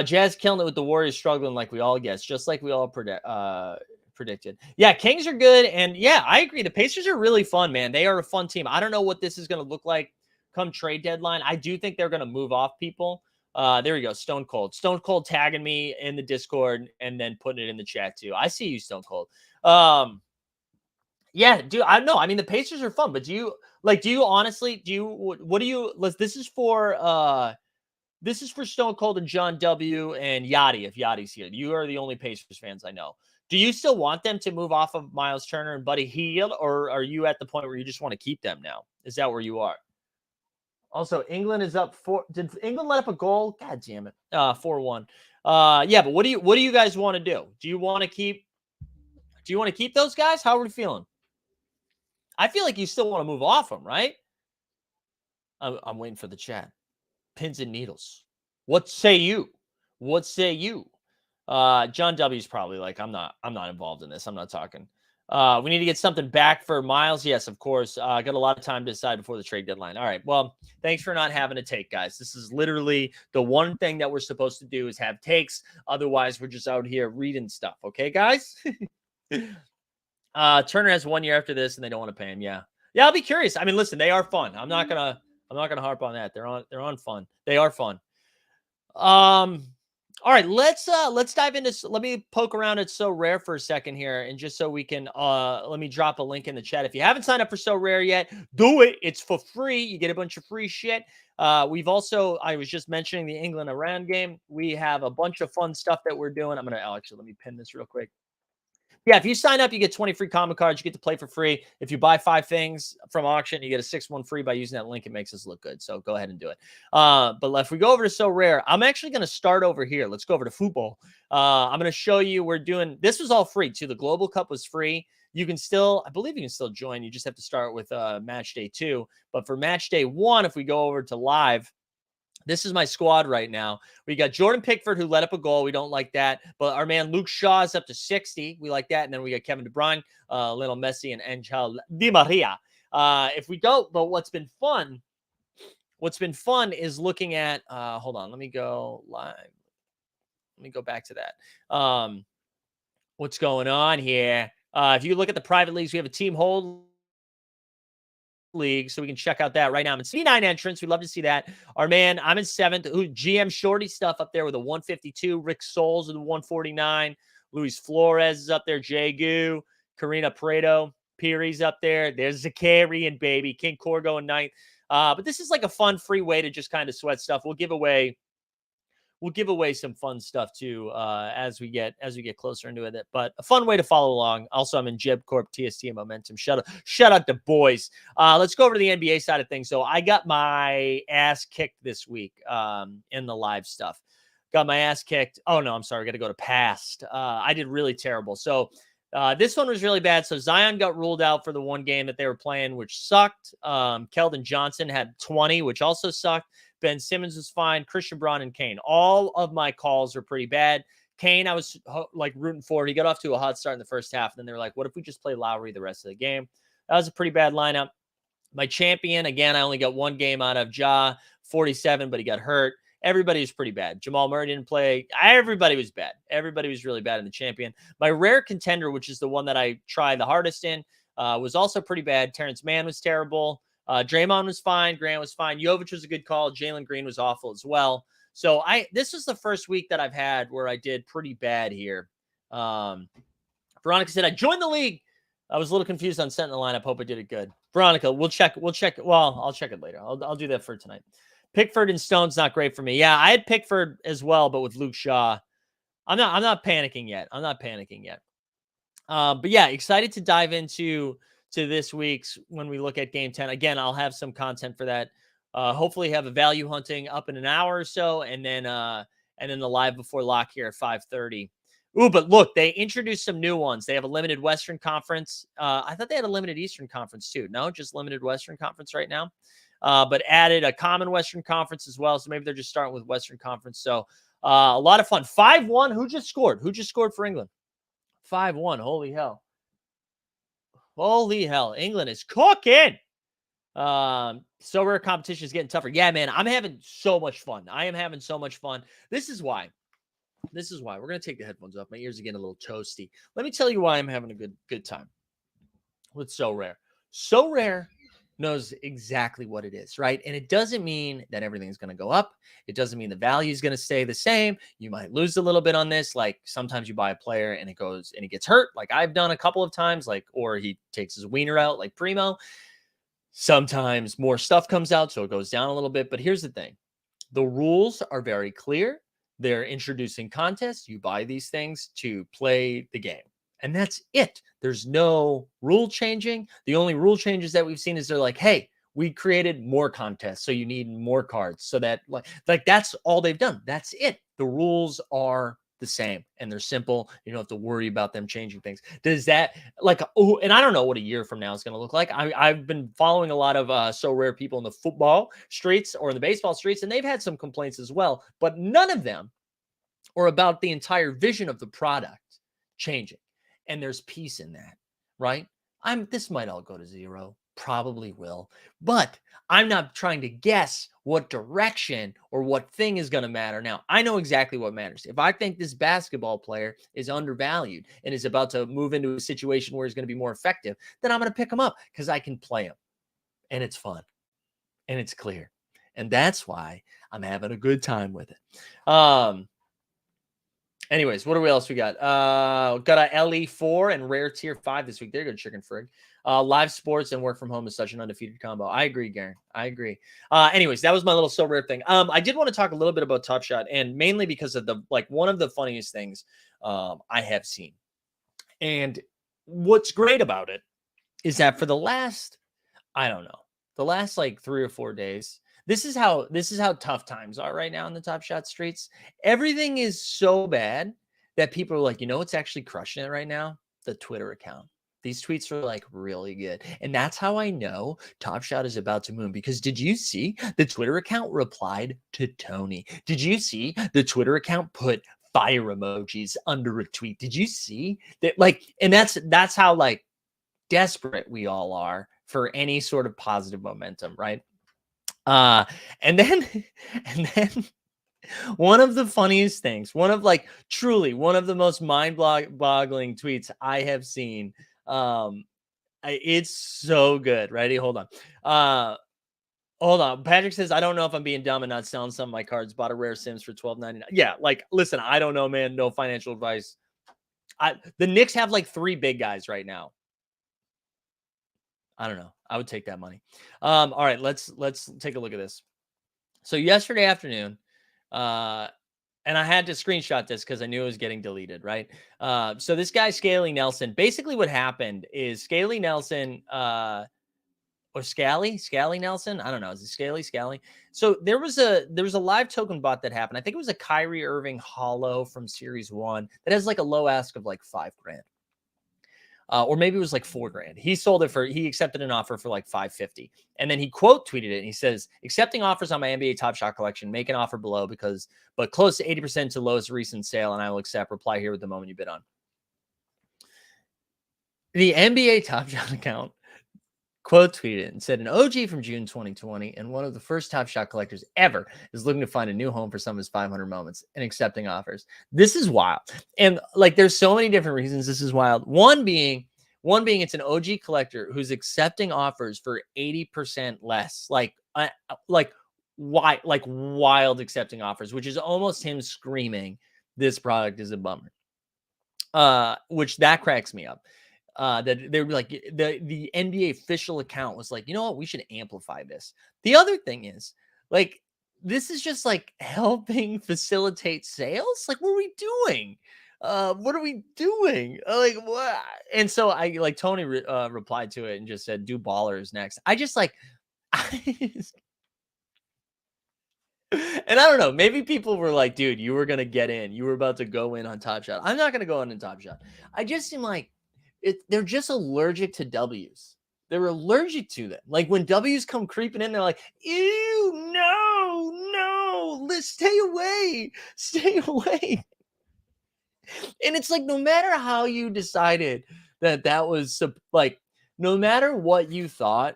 Jazz killing it with the Warriors struggling like we all guessed, just like we all predicted. Yeah, Kings are good. And yeah, I agree. The Pacers are really fun, man. They are a fun team. I don't know what this is going to look like come trade deadline. I do think they're going to move off people. There we go. Stone Cold tagging me in the Discord and then putting it in the chat too. I see you, Stone Cold. Yeah, dude, I know. I mean, the Pacers are fun, but this is for Stone Cold and John W. and Yachty, if Yachty's here. You are the only Pacers fans I know. Do you still want them to move off of Miles Turner and Buddy Hield, or are you at the point where you just want to keep them now? Is that where you are? Also, England is up 4. Did England let up a goal? God damn it. 4-1. Yeah, but what do you guys want to do? Do you want to keep those guys? How are we feeling? I feel like you still want to move off them, right? I'm waiting for the chat. Pins and needles. What say you? John W's probably like, I'm not involved in this. I'm not talking. We need to get something back for Miles. Yes, of course. Got a lot of time to decide before the trade deadline. All right. Well, thanks for not having a take, guys. This is literally the one thing that we're supposed to do is have takes. Otherwise, we're just out here reading stuff. Okay, guys? Turner has 1 year after this, and they don't want to pay him. Yeah. I'll be curious. I mean, listen, they are fun. I'm not gonna harp on that. They're on fun. They are fun. All right, let's dive into. Let me poke around at SoRare for a second here, and just so we can let me drop a link in the chat. If you haven't signed up for SoRare yet, do it. It's for free. You get a bunch of free shit. We've also, I was just mentioning the England Iran game. We have a bunch of fun stuff that we're doing. I'm gonna actually let me pin this real quick. Yeah, if you sign up, you get 20 free comic cards. You get to play for free. If you buy 5 things from auction, you get a 6th one free by using that link. It makes us look good. So go ahead and do it. But if we go over to SoRare, I'm actually going to start over here. Let's go over to football. I'm going to show you we're doing – this was all free too. The Global Cup was free. You can still – I believe you can still join. You just have to start with match day 2. But for match day 1, if we go over to live – this is my squad right now. We got Jordan Pickford, who let up a goal. We don't like that. But our man Luke Shaw is up to 60. We like that. And then we got Kevin De Bruyne, Lionel Messi, and Angel Di Maria. If we go, but what's been fun is looking at, hold on, let me go live. Let me go back to that. What's going on here? If you look at the private leagues, we have a team hold league, so we can check out that right now. I'm in 79 entrants. We'd love to see that. Our man, I'm in 7th. GM Shorty stuff up there with a 152. Rick Souls with a 149. Luis Flores is up there. Jay Goo, Karina Pareto, Peary's up there. There's Zakarian, baby. King Corgo in 9th. But this is like a fun, free way to just kind of sweat stuff. We'll give away some fun stuff too as we get closer into it. But a fun way to follow along. Also, I'm in Jeb Corp, TST, and Momentum. Shout out to boys. Let's go over to the NBA side of things. So I got my ass kicked this week in the live stuff. Got my ass kicked. Oh no, I'm sorry. Got to go to past. I did really terrible. So this one was really bad. So Zion got ruled out for the one game that they were playing, which sucked. Keldon Johnson had 20, which also sucked. Ben Simmons was fine. Christian Braun and Kane. All of my calls are pretty bad. Kane, I was like rooting for. He got off to a hot start in the first half. And then they were like, what if we just play Lowry the rest of the game? That was a pretty bad lineup. My champion, again, I only got one game out of Ja, 47, but he got hurt. Everybody was pretty bad. Jamal Murray didn't play. Everybody was bad. Everybody was really bad in the champion. My rare contender, which is the one that I try the hardest in, was also pretty bad. Terrence Mann was terrible. Draymond was fine. Grant was fine. Jovic was a good call. Jalen Green was awful as well. So this was the first week that I've had where I did pretty bad here. Veronica said, I joined the league. I was a little confused on setting the lineup. Hope I did it good. Veronica, we'll check. Well, I'll check it later. I'll do that for tonight. Pickford and Stone's not great for me. Yeah, I had Pickford as well, but with Luke Shaw. I'm not panicking yet. But yeah, excited to dive into this week's when we look at game 10. Again, I'll have some content for that. Hopefully have a value hunting up in an hour or so, and then the live before lock here at 5:30. Ooh, but look, they introduced some new ones. They have a limited Western Conference. I thought they had a limited Eastern Conference too. No, just limited Western Conference right now. But added a common Western Conference as well. So maybe they're just starting with Western Conference. So a lot of fun. 5-1. Who just scored? Who just scored for England? 5-1. Holy hell. Holy hell. England is cooking. SoRare competition is getting tougher. Yeah, man, I'm having so much fun. I am having so much fun. This is why. We're going to take the headphones off. My ears are getting a little toasty. Let me tell you why I'm having a good time with SoRare. SoRare knows exactly what it is, right? And it doesn't mean that everything's going to go up. It doesn't mean the value is going to stay the same. You might lose a little bit on this. Like sometimes you buy a player and it gets hurt, like I've done a couple of times, or he takes his wiener out, like Primo. Sometimes more stuff comes out, so it goes down a little bit. But here's the thing. The rules are very clear. They're introducing contests. You buy these things to play the game. And that's it. There's no rule changing. The only rule changes that we've seen is they're like, hey, we created more contests, so you need more cards. So that like that's all they've done. That's it. The rules are the same and they're simple. You don't have to worry about them changing things. Does that and I don't know what a year from now is going to look like. I've been following a lot of SoRare people in the football streets or in the baseball streets, and they've had some complaints as well, but none of them are about the entire vision of the product changing. And there's peace in that, right? This might all go to zero, probably will, but I'm not trying to guess what direction or what thing is going to matter. Now, I know exactly what matters. If I think this basketball player is undervalued and is about to move into a situation where he's going to be more effective, then I'm going to pick him up because I can play him. And it's fun. And it's clear. And that's why I'm having a good time with it. Anyways, what else we got? Got a LE4 and rare tier 5 this week. They're good, chicken frig. Live sports and work from home is such an undefeated combo. I agree, Garen. I agree. Anyways, that was my little SoRare thing. I did want to talk a little bit about Top Shot, and mainly because of one of the funniest things I have seen. And what's great about it is that for the last 3 or 4 days, this is how tough times are right now in the Top Shot streets. Everything is so bad that people are like, what's actually crushing it right now? The Twitter account. These tweets are really good. And that's how I know Top Shot is about to moon. Because did you see the Twitter account replied to Tony? Did you see the Twitter account put fire emojis under a tweet? Did you see that? And that's how desperate we all are for any sort of positive momentum, right? And then one of the funniest things, one of like truly one of the most mind-boggling tweets I have seen. It's so good. Ready? Hold on. Hold on. Patrick says, I don't know if I'm being dumb and not selling some of my cards. Bought a rare Sims for $12.99. Yeah, like listen, I don't know, man. No financial advice. The Knicks have like 3 big guys right now. I don't know. I would take that money. All right, let's take a look at this. So yesterday afternoon, and I had to screenshot this because I knew it was getting deleted, right? So this guy, Scaly Nelson, basically what happened is Scaly Nelson, or Scally Nelson. I don't know. Is it Scally? So there was a live token bot that happened. I think it was a Kyrie Irving hollow from Series 1 that has like a low ask of like $5 grand. Or maybe it was like $4 grand. He accepted an offer for like $550. And then he quote tweeted it. And he says, accepting offers on my NBA Top Shot collection, make an offer below but close to 80% to lowest recent sale. And I will accept. Reply here with the moment you bid on. The NBA Top Shot account quote tweeted and said, an OG from June 2020 and one of the first Top Shot collectors ever is looking to find a new home for some of his 500 moments and accepting offers. This is wild. And like, there's so many different reasons this is wild. One being it's an OG collector who's accepting offers for 80% less, like wild accepting offers, which is almost him screaming, this product is a bummer. Which that cracks me up. That they were like, the NBA official account was like, you know what, we should amplify this. The other thing is, like, this is just like helping facilitate sales. Like, what are we doing? What are we doing? Like, what? And so I like Tony replied to it and just said, do ballers next. I just like, and I don't know, maybe people were like, dude, you were gonna get in, you were about to go in on Top Shot. I'm not gonna go in Top Shot. I just seem like they're just allergic to W's. They're allergic to them. Like when W's come creeping in, they're like, ew, no, let's stay away. And it's like, no matter how you decided that was like, no matter what you thought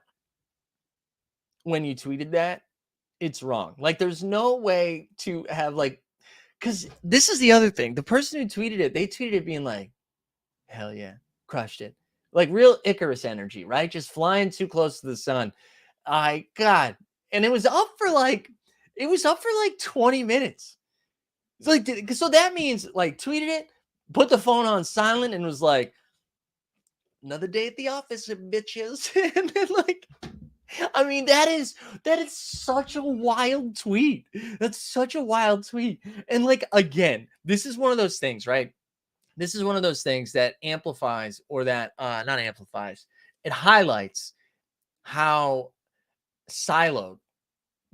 when you tweeted that, it's wrong. Like there's no way to have like, because this is the other thing. The person who tweeted it, they tweeted it being like, hell yeah, crushed it. Like real Icarus energy, right? Just flying too close to the sun. God. And it was up for like 20 minutes. It's like, so that means like tweeted it, put the phone on silent and was like, another day at the office, bitches. And then like, I mean, that is such a wild tweet. That's such a wild tweet. And like, again, this is one of those things, right? This is one of those things that amplifies or that not amplifies. It highlights how siloed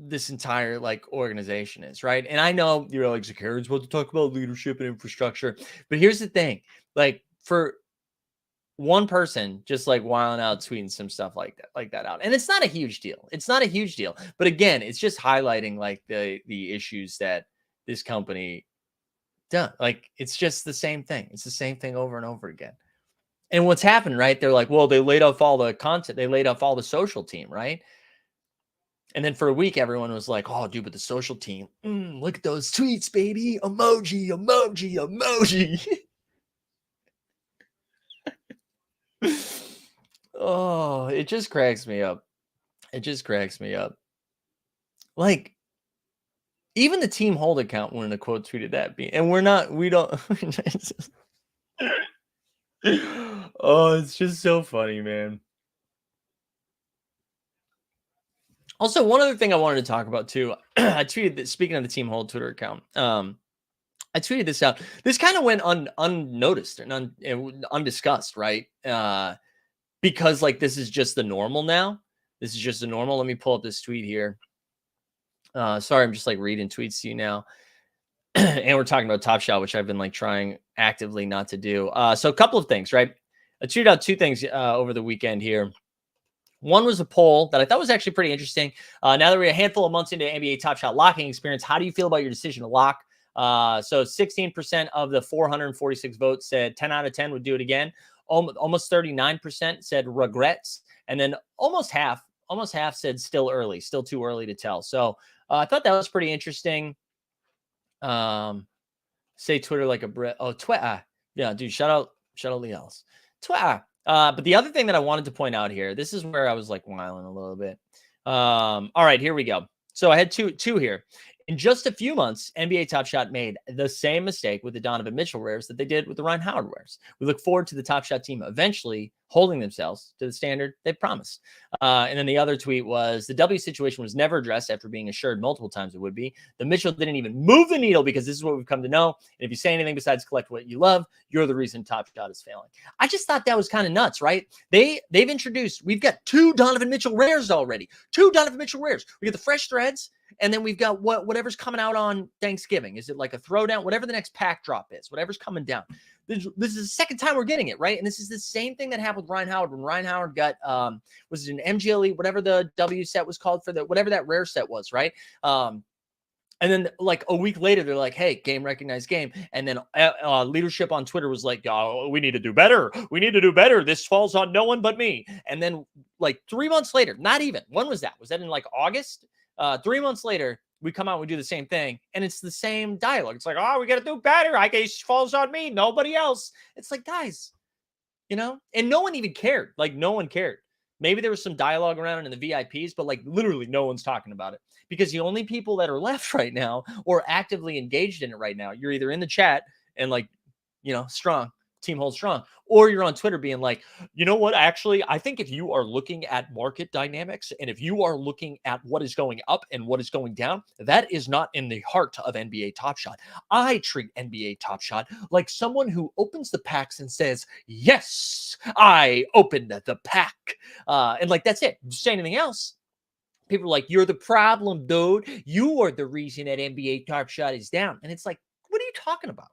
this entire like organization is, right? And I know you're like, Zakarian's about to talk about leadership and infrastructure, but here's the thing: like for one person just like wilding out tweeting some stuff like that out, and it's not a huge deal. But again, it's just highlighting like the issues that this company done. Like it's just the same thing. It's the same thing over and over again. And what's happened, right? They're like, well, they laid off all the content. They laid off all the social team, right? And then for a week, everyone was like, oh, dude, but the social team, look at those tweets, baby. Emoji. Oh, it just cracks me up. Like, even the team hold account wanted a quote tweeted that. And we don't. Oh, it's just so funny, man. Also, one other thing I wanted to talk about too, I tweeted this, speaking of the Team Hold Twitter account, I tweeted this out. This kind of went unnoticed and undiscussed, right? Because like this is just the normal now. This is just the normal. Let me pull up this tweet here. Sorry, I'm just like reading tweets to you now. And we're talking about Top Shot, which I've been like trying actively not to do. So a couple of things, right? I tweeted out 2 things over the weekend here. One was a poll that I thought was actually pretty interesting. Now that we're a handful of months into NBA Top Shot locking experience, how do you feel about your decision to lock? So 16% of the 446 votes said 10 out of 10 would do it again. Almost 39% said regrets. And then almost half said still too early to tell. So I thought that was pretty interesting. Say Twitter like a Brit. Oh, Twitter. Yeah, dude. Shout out Lee Ellis. Twitter. But the other thing that I wanted to point out here, this is where I was like whiling a little bit. All right, here we go. So I had two here. In just a few months, NBA Top Shot made the same mistake with the Donovan Mitchell rares that they did with the Ryan Howard rares. We look forward to the Top Shot team eventually holding themselves to the standard they promised. And then the other tweet was the W situation was never addressed after being assured multiple times it would be. The Mitchell didn't even move the needle because this is what we've come to know. And if you say anything besides collect what you love, you're the reason Top Shot is failing. I just thought that was kind of nuts, right? We've got 2 Donovan Mitchell rares already. 2 Donovan Mitchell rares. We got the fresh threads. And then we've got whatever's coming out on Thanksgiving. Is it like a throwdown? Whatever the next pack drop is, whatever's coming down. This is the second time we're getting it, right? And this is the same thing that happened with Ryan Howard when Ryan Howard got, was it an MGLE, whatever the W set was called for whatever that rare set was, right? And then like a week later, they're like, hey, game recognized game. And then leadership on Twitter was like, oh, we need to do better. We need to do better. This falls on no one but me. And then like 3 months later, not even, when was that? Was that in like August? 3 months later, we come out and we do the same thing. And it's the same dialogue. It's like, oh, we got to do better. I guess it falls on me. Nobody else. It's like, guys, and no one even cared. Like no one cared. Maybe there was some dialogue around it in the VIPs, but like literally no one's talking about it because the only people that are left right now or actively engaged in it right now, you're either in the chat and like, strong, team hold strong, or you're on Twitter being like, you know what? Actually, I think if you are looking at market dynamics and if you are looking at what is going up and what is going down, that is not in the heart of NBA Top Shot. I treat NBA Top Shot like someone who opens the packs and says, yes, I opened the pack. And like, that's it. Don't say anything else. People are like, you're the problem, dude. You are the reason that NBA Top Shot is down. And it's like, what are you talking about?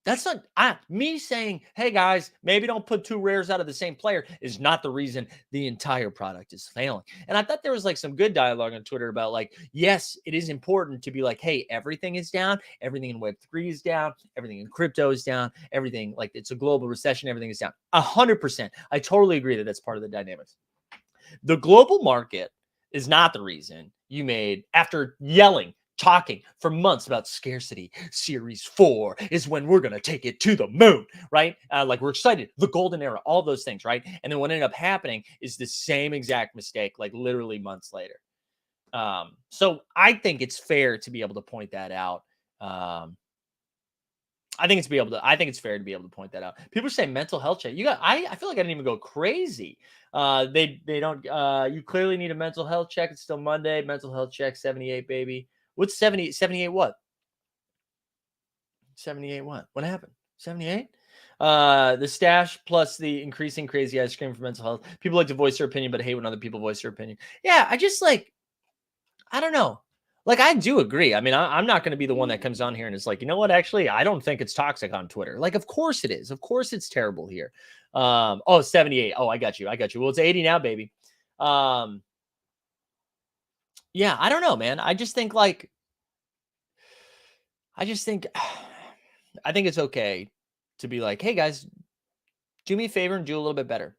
That's not me saying, hey guys, maybe don't put 2 rares out of the same player is not the reason the entire product is failing. And I thought there was like some good dialogue on Twitter about like, yes, it is important to be like, hey, everything is down. Everything in Web3 is down. Everything in crypto is down. Everything, like it's a global recession. Everything is down. 100%. I totally agree that that's part of the dynamics. The global market is not the reason you made, after talking for months about scarcity. Series 4 is when we're going to take it to the moon, right? Like we're excited, the golden era, all those things, right? And then what ended up happening is the same exact mistake, like literally months later. So I think it's fair to be able to point that out. I think it's fair to be able to point that out. People say mental health check. I feel like I didn't even go crazy. They don't, you clearly need a mental health check. It's still Monday. Mental health check, 78, baby. What's 70? 78 what? 78 what? What happened? 78? The stash plus the increasing crazy ice cream for mental health. People like to voice their opinion, but hate when other people voice their opinion. Yeah, I just like, I don't know. Like, I do agree. I mean, I'm not going to be the one that comes on here and is like, you know what? Actually, I don't think it's toxic on Twitter. Like, of course it is. Of course it's terrible here. 78. Oh, I got you. Well, it's 80 now, baby. Yeah, I don't know, man. I think it's okay to be like, hey guys, do me a favor and do a little bit better.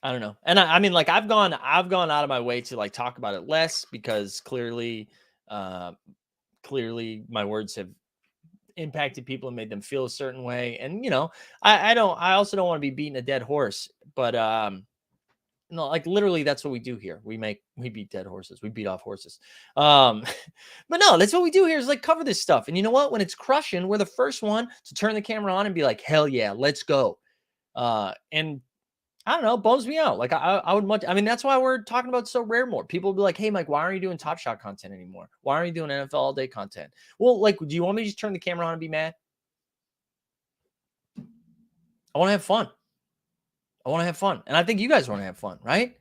I don't know. And I mean, like I've gone out of my way to like talk about it less because clearly my words have impacted people and made them feel a certain way. And I also don't want to be beating a dead horse, but no, like literally that's what we do here. We beat dead horses. We beat off horses. But no, that's what we do here is like cover this stuff. And you know what? When it's crushing, we're the first one to turn the camera on and be like, hell yeah, let's go. And I don't know, bums me out. Like I would that's why we're talking about SoRare more. People will be like, hey, Mike, why aren't you doing Top Shot content anymore? Why aren't you doing NFL all day content? Well, like, do you want me to just turn the camera on and be mad? I want to have fun. And I think you guys want to have fun, right?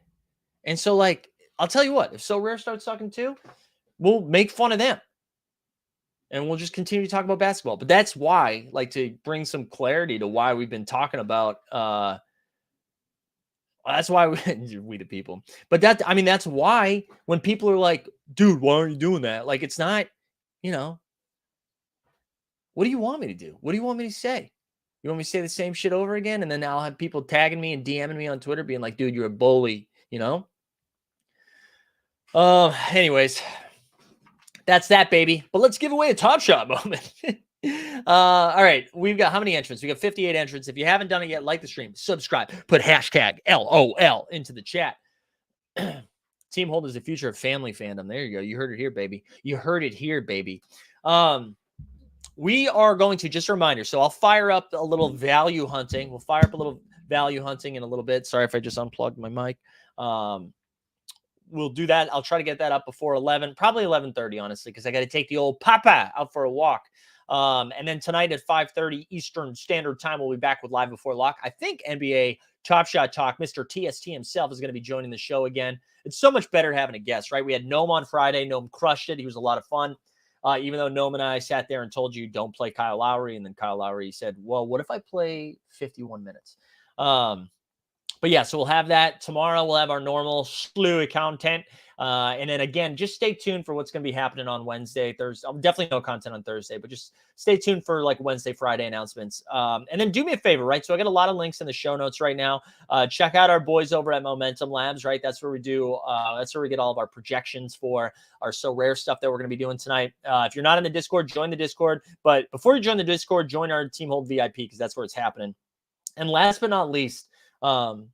And so, like, I'll tell you what, if SoRare starts sucking too, we'll make fun of them. And we'll just continue to talk about basketball. But that's why, like, to bring some clarity to why we've been talking about, that's why we the people. But that's why when people are like, dude, why aren't you doing that? Like, it's not, what do you want me to do? What do you want me to say? You want me to say the same shit over again? And then I'll have people tagging me and DMing me on Twitter being like, dude, you're a bully, Anyways, That's that, baby. But let's give away a Top Shot moment. All right. We've got how many entrants? We got 58 entrants. If you haven't done it yet, like the stream, subscribe, put hashtag LOL into the chat. Team Hold is the future of family fandom. There you go. You heard it here, baby. You heard it here, baby. We are going to, just a reminder. So I'll fire up a little value hunting. We'll fire up a little value hunting in a little bit. Sorry if I just unplugged my mic. We'll do that. I'll try to get that up before 11, probably 11:30, honestly, because I got to take the old papa out for a walk. And then tonight at 5:30 Eastern Standard Time, we'll be back with Live Before Lock. I think NBA Top Shot Talk, Mr. TST himself is going to be joining the show again. It's so much better having a guest, right? We had Gnome on Friday. Gnome crushed it. He was a lot of fun. Even though Gnome and I sat there and told you don't play Kyle Lowry. And then Kyle Lowry said, well, what if I play 51 minutes? But yeah, so we'll have that tomorrow. We'll have our normal slew of content. And then again, just stay tuned for what's going to be happening on Wednesday, Thursday. Definitely no content on Thursday, but just stay tuned for like Wednesday, Friday announcements. And then do me a favor, right? So I got a lot of links in the show notes right now. Check out our boys over at Momentum Labs, right? That's where we do, that's where we get all of our projections for our SoRare stuff that we're going to be doing tonight. If you're not in the Discord, join the Discord. But before you join the Discord, join our Team Hold VIP because that's where it's happening. And last but not least, join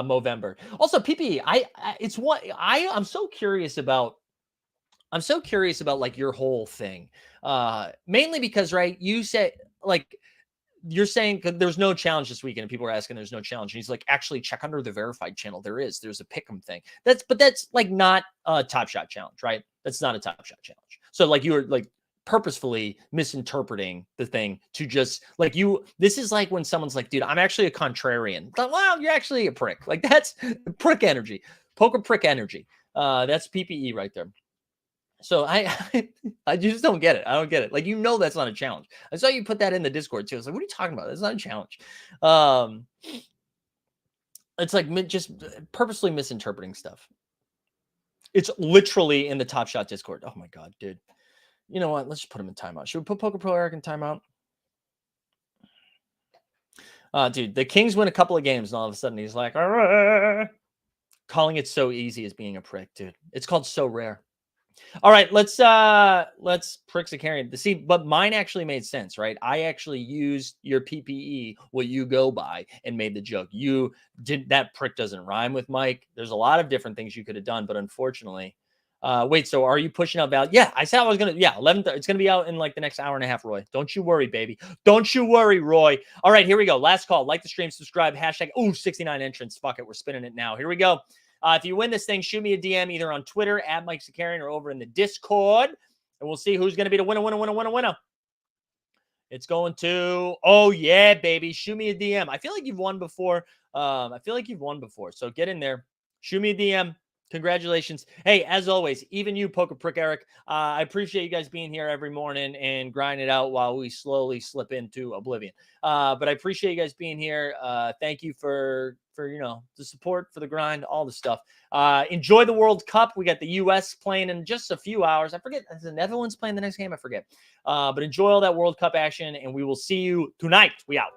Movember. Also, PPE. I'm so curious about. I'm so curious about like your whole thing. Mainly because, right, you said like you're saying there's no challenge this weekend, and people are asking there's no challenge. And he's like, actually check under the verified channel. There's a pick'em thing. That's like not a Top Shot challenge, right? That's not a Top Shot challenge. So like you were like purposefully misinterpreting the thing to just like this is like when someone's like, dude, I'm actually a contrarian. Like, wow, you're actually a prick. Like that's prick energy, poker prick energy. That's PPE right there. So I just don't get it. I don't get it. Like, that's not a challenge. I saw you put that in the Discord too. I was like, what are you talking about? That's not a challenge. It's like just purposely misinterpreting stuff. It's literally in the Top Shot Discord. Oh my God, dude. You know what? Let's just put him in timeout. Should we put Poker Pro Eric in timeout? Dude, the Kings win a couple of games, and all of a sudden he's like, "Arrgh." Calling it so easy as being a prick, dude. It's called SoRare. All right, let's pricks a carrying. See, but mine actually made sense, right? I actually used your PPE, what you go by, and made the joke. You did that. Prick doesn't rhyme with Mike. There's a lot of different things you could have done, but unfortunately. Wait, so are you pushing out value? Yeah, I said I was going to, 11, it's going to be out in like the next hour and a half, Roy. Don't you worry, baby. Don't you worry, Roy. All right, here we go. Last call. Like the stream, subscribe, hashtag, 69 entrants. Fuck it. We're spinning it now. Here we go. If you win this thing, shoot me a DM either on Twitter at Mike Zakarian or over in the Discord. And we'll see who's going to be the winner. It's going to, oh yeah, baby. Shoot me a DM. I feel like you've won before. So get in there. Shoot me a DM. Congratulations. Hey, as always, even you, Poker Prick Eric, I appreciate you guys being here every morning and grinding it out while we slowly slip into oblivion. But I appreciate you guys being here. Thank you for the support, for the grind, all the stuff. Enjoy the World Cup. We got the U.S. playing in just a few hours. I forget. Is the Netherlands playing the next game? I forget. But enjoy all that World Cup action, and we will see you tonight. We out.